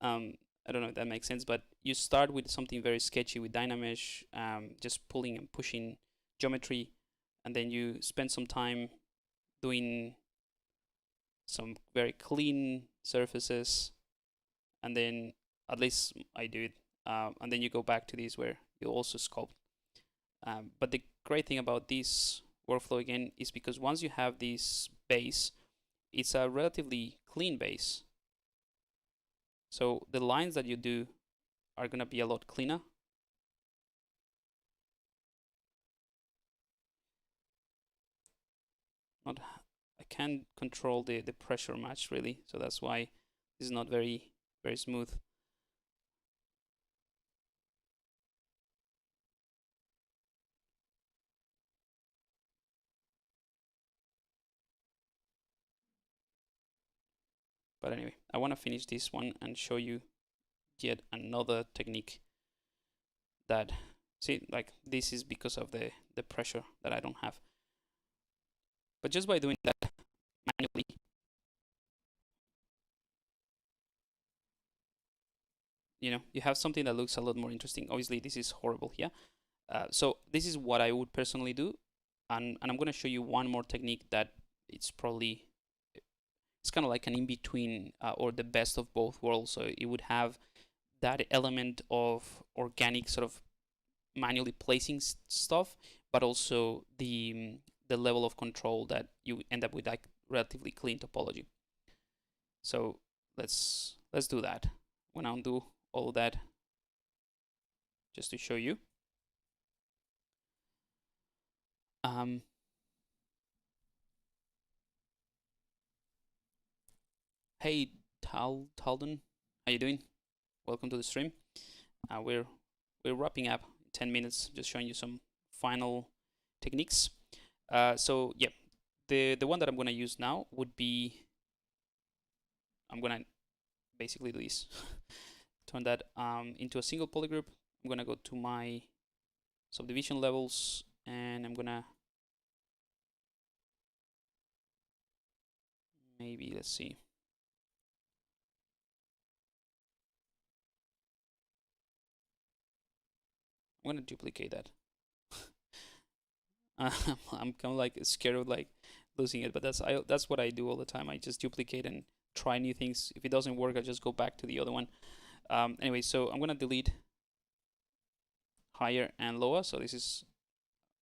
I don't know if that makes sense, but you start with something very sketchy with Dynamesh, just pulling and pushing geometry, and then you spend some time doing some very clean surfaces, and then, at least I do it, and then you go back to these where you also sculpt. But the great thing about this workflow again is because once you have this base, it's a relatively clean base. So the lines that you do are gonna be a lot cleaner. I can't control the pressure much really, so that's why this is not very smooth. But anyway, I want to finish this one and show you yet another technique that, see, like, this is because of the pressure that I don't have. But just by doing that manually, you know, you have something that looks a lot more interesting. Obviously, this is horrible here. So this is what I would personally do. And I'm going to show you one more technique that it's probably, it's kind of like an in-between, or the best of both worlds. So it would have that element of organic sort of manually placing stuff, but also the level of control that you end up with, like relatively clean topology. So let's do that. I'm gonna undo all of that just to show you. Hey Talden, how you doing? Welcome to the stream. We're wrapping up in 10 minutes, just showing you some final techniques. So yeah, the one that I'm gonna use now would be, I'm gonna basically do this. Turn that into a single polygroup. I'm gonna go to my subdivision levels, and I'm gonna, maybe, let's see. I'm gonna duplicate that. I'm kind of like scared of like losing it, but that's what I do all the time. I just duplicate and try new things. If it doesn't work, I just go back to the other one. Anyway, so I'm gonna delete higher and lower. So this is,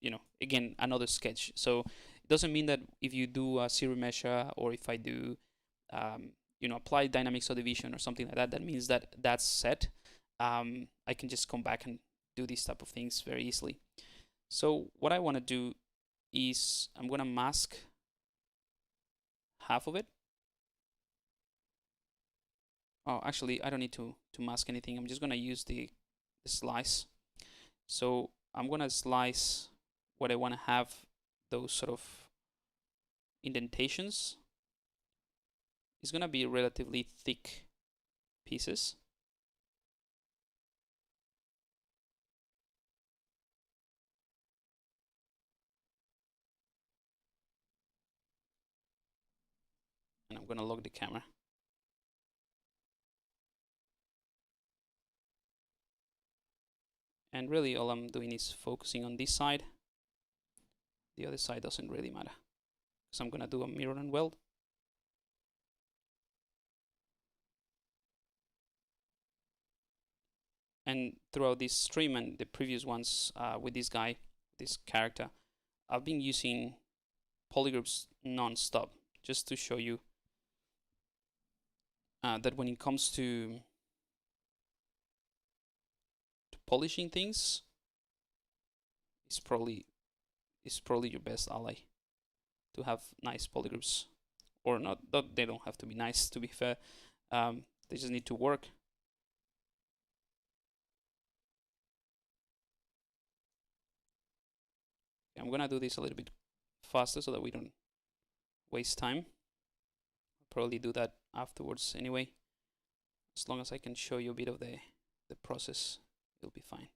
you know, again, another sketch. So it doesn't mean that if you do a zero measure, or if I do, you know, apply dynamic subdivision or something like that, that means that that's set. I can just come back and do these type of things very easily. So what I want to do is I'm going to mask half of it. Oh, actually, I don't need to mask anything. I'm just going to use the slice. So I'm going to slice what I want to have, those sort of indentations. It's going to be relatively thick pieces. And I'm going to lock the camera. And really all I'm doing is focusing on this side. The other side doesn't really matter. So I'm going to do a mirror and weld. And throughout this stream and the previous ones with this guy, this character, I've been using polygroups non-stop, just to show you that when it comes to polishing things, it's probably your best ally to have nice polygroups. Or not, they don't have to be nice, to be fair. They just need to work. I'm gonna do this a little bit faster so that we don't waste time. I'll probably do that afterwards anyway. As long as I can show you a bit of the process, it'll be fine.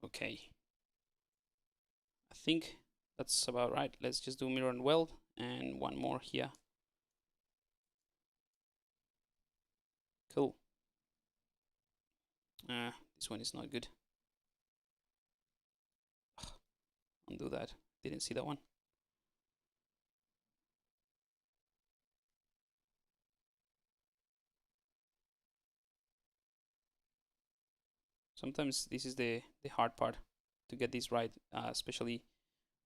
Okay, I think that's about right. Let's just do mirror and weld, and one more here. Cool. This one is not good. Undo that. Didn't see that one. Sometimes this is the hard part, to get this right, especially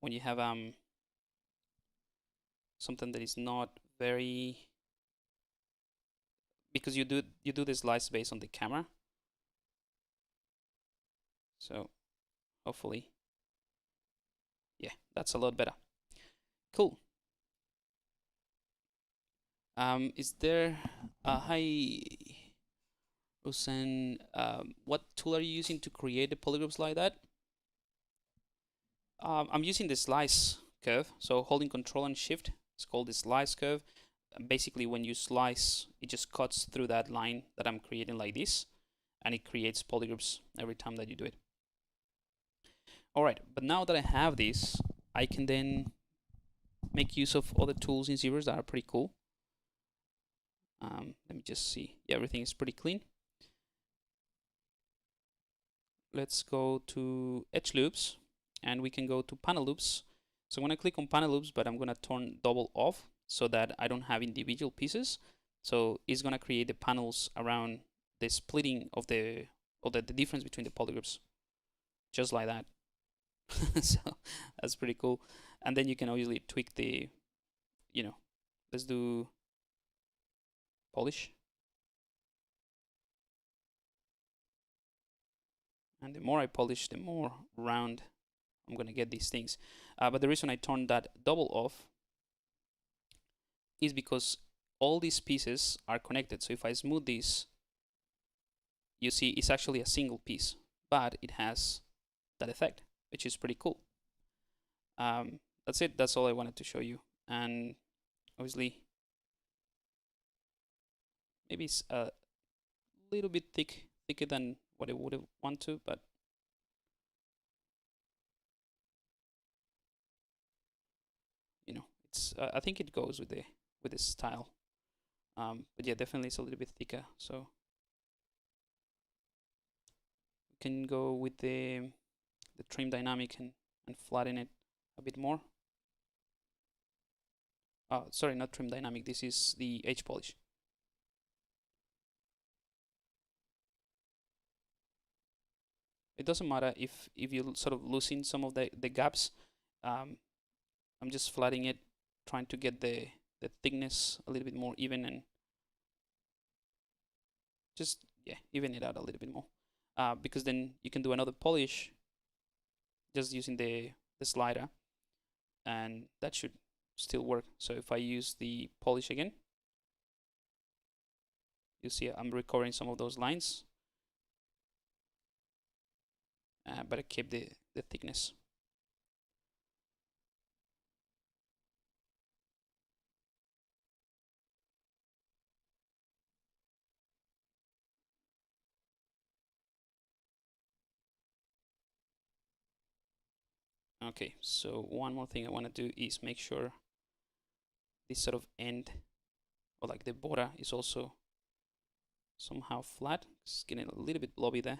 when you have something that is not very, because you do the slice based on the camera. So hopefully, yeah, that's a lot better. Cool. Is there hi Hussein, what tool are you using to create the polygroups like that? I'm using the slice curve, so holding Control and Shift, it's called the slice curve. Basically, when you slice, it just cuts through that line that I'm creating like this, and it creates polygroups every time that you do it. All right, but now that I have this, I can then make use of other tools in ZBrush that are pretty cool. Let me just see. Yeah, everything is pretty clean. Let's go to Edge Loops, and we can go to Panel Loops. So I'm going to click on Panel Loops, but I'm going to turn double off so that I don't have individual pieces. So it's going to create the panels around the splitting of the difference between the polygroups, just like that. So that's pretty cool. And then you can obviously tweak the, you know, let's do polish. And the more I polish, the more round I'm going to get these things. But the reason I turned that double off is because all these pieces are connected. So if I smooth this, you see it's actually a single piece, but it has that effect, which is pretty cool. That's it. That's all I wanted to show you. And obviously, maybe it's a little bit thicker than what I would have want to, but you know, it's I think it goes with the style. But yeah, definitely it's a little bit thicker. So we can go with the trim dynamic and flatten it a bit more. Oh, sorry, not trim dynamic. This is the edge polish. It doesn't matter if you sort of loosen some of the gaps. I'm just flattening it, trying to get the thickness a little bit more even, and just even it out a little bit more. Because then you can do another polish just using the slider, and that should still work. So if I use the polish again, you see I'm recovering some of those lines, but I keep the thickness. Okay, so one more thing I want to do is make sure this sort of end, or like the border, is also somehow flat. It's getting a little bit blobby there.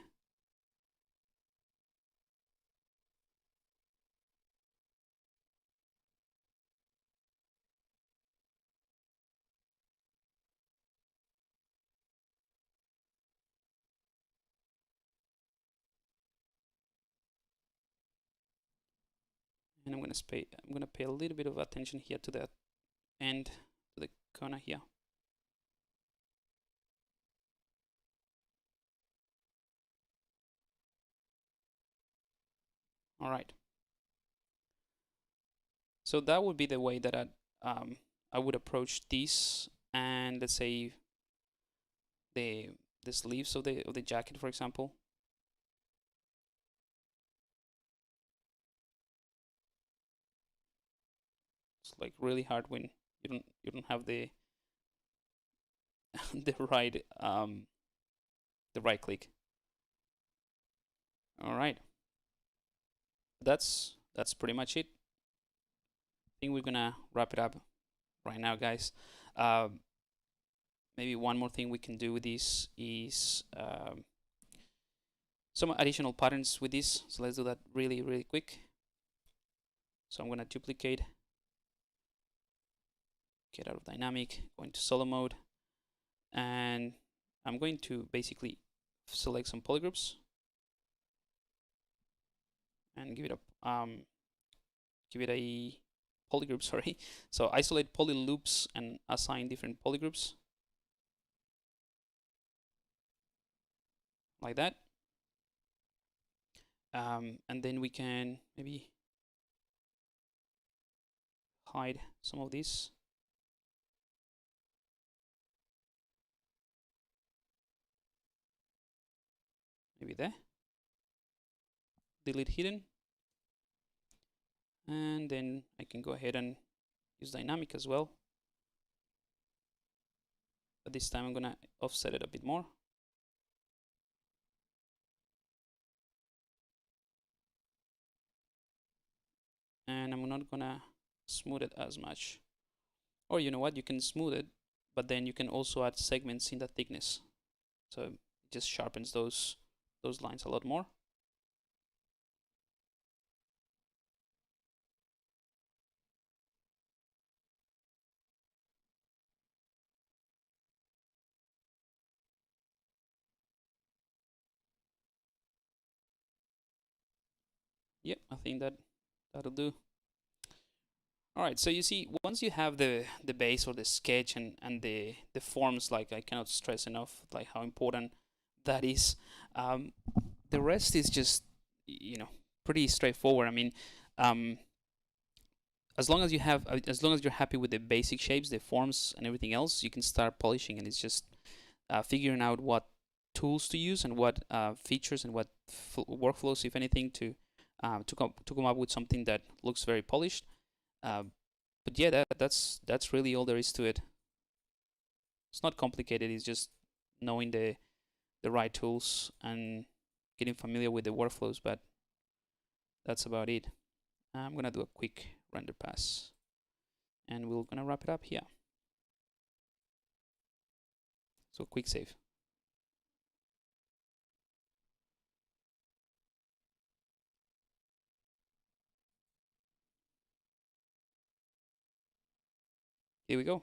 And I'm gonna pay a little bit of attention here to that end, to the corner here. All right. So that would be the way that I would approach this, and let's say the sleeves of the jacket, for example. It's like really hard when you don't have the the right click. All right, that's pretty much it. I think we're gonna wrap it up right now, guys. Maybe one more thing we can do with this is some additional patterns with this. So let's do that really quick. So I'm gonna duplicate, get out of dynamic, go into solo mode, and I'm going to basically select some polygroups and give it a polygroup, sorry. So isolate poly loops and assign different polygroups like that. And then we can maybe hide some of these. Maybe there. Delete hidden. And then I can go ahead and use dynamic as well. But this time I'm gonna offset it a bit more. And I'm not gonna smooth it as much. Or you know what, you can smooth it, but then you can also add segments in the thickness. So it just sharpens those lines a lot more. Yep, I think that'll do. All right, so you see, once you have the base or the sketch and the forms, like I cannot stress enough like how important that is. The rest is just pretty straightforward. I mean, as long as you're happy with the basic shapes, the forms, and everything else, you can start polishing, and it's just figuring out what tools to use and what features and what workflows, if anything, to come up with something that looks very polished. But yeah, that's really all there is to it. It's not complicated. It's just knowing the right tools and getting familiar with the workflows. But that's about it. I'm gonna do a quick render pass, and we're gonna wrap it up here. So quick save. Here we go.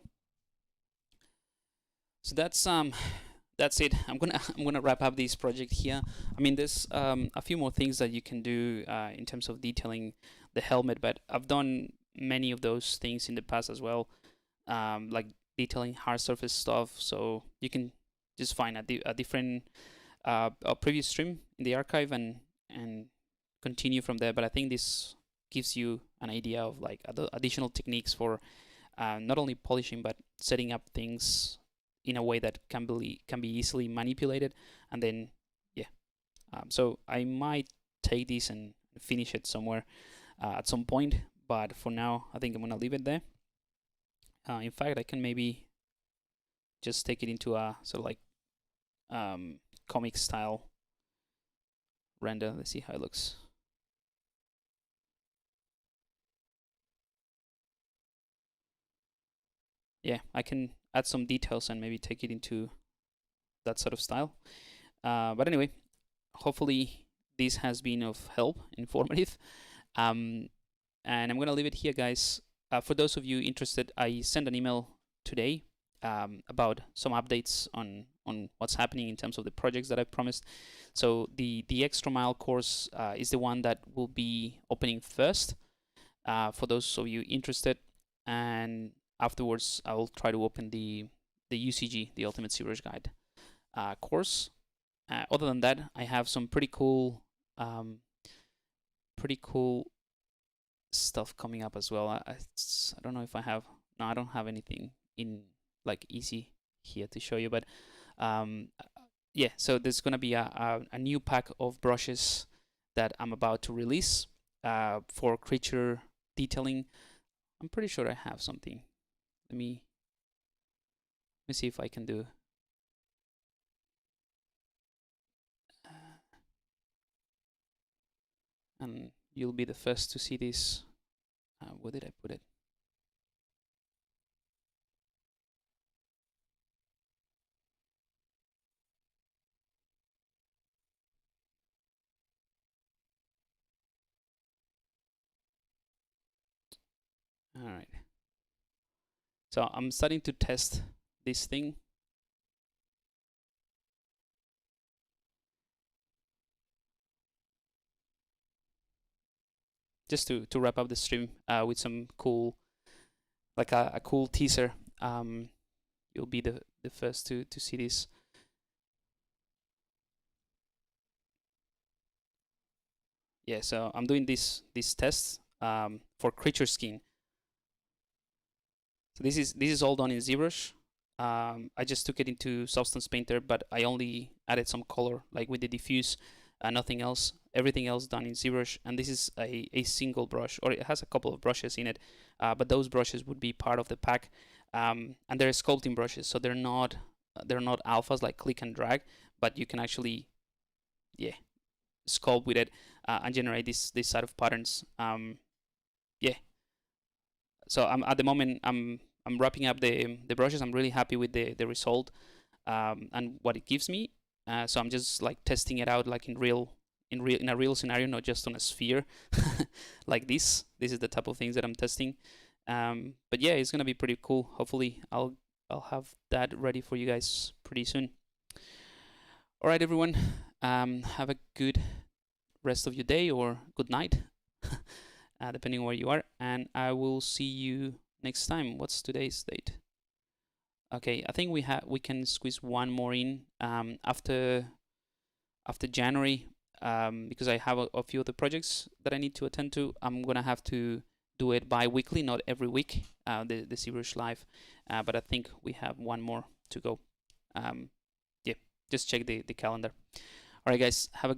So that's it. I'm gonna wrap up this project here. I mean, there's a few more things that you can do in terms of detailing the helmet, but I've done many of those things in the past as well, like detailing hard surface stuff. So you can just find a different a previous stream in the archive and continue from there. But I think this gives you an idea of like additional techniques for not only polishing but setting up things in a way that can be easily manipulated. And then so I might take this and finish it somewhere at some point, but for now I think I'm gonna leave it there. In fact, I can maybe just take it into a sort of like comic style render. Let's see how it looks. Yeah, I can add some details and maybe take it into that sort of style. But anyway, hopefully this has been of help, informative. And I'm gonna leave it here, guys. For those of you interested, I sent an email today about some updates on what's happening in terms of the projects that I promised. So the extra mile course is the one that will be opening first for those of you interested, and afterwards I'll try to open the UCG, the Ultimate ZBrush Guide course. Other than that, I have some pretty cool stuff coming up as well. I don't know if I have. No, I don't have anything in like easy here to show you, but yeah. So there's gonna be a new pack of brushes that I'm about to release for creature detailing. I'm pretty sure I have something. Let me see if I can do. And you'll be the first to see this. Where did I put it? All right. So I'm starting to test this thing. Just to wrap up the stream with some cool, like a cool teaser. You'll be the first to see this. Yeah, so I'm doing this test for creature skin. So this is all done in ZBrush. I just took it into Substance Painter, but I only added some color, like with the diffuse, nothing else. Everything else done in ZBrush, and this is a single brush, or it has a couple of brushes in it, but those brushes would be part of the pack, and they're sculpting brushes, so they're not alphas like click and drag, but you can actually, yeah, sculpt with it and generate this side of patterns. Yeah. So at the moment I'm wrapping up the brushes. I'm really happy with the result and what it gives me. So I'm just like testing it out like in a real scenario, not just on a sphere like this. This is the type of things that I'm testing. But yeah, it's gonna be pretty cool. Hopefully I'll have that ready for you guys pretty soon. All right, everyone. Have a good rest of your day or good night, depending on where you are. And I will see you next time. What's today's date? Okay, I think we can squeeze one more in after January, because I have a few other projects that I need to attend to. I'm gonna have to do it bi-weekly, not every week, the ZBrush Live, but I think we have one more to go. Yeah, just check the calendar. All right, guys, have a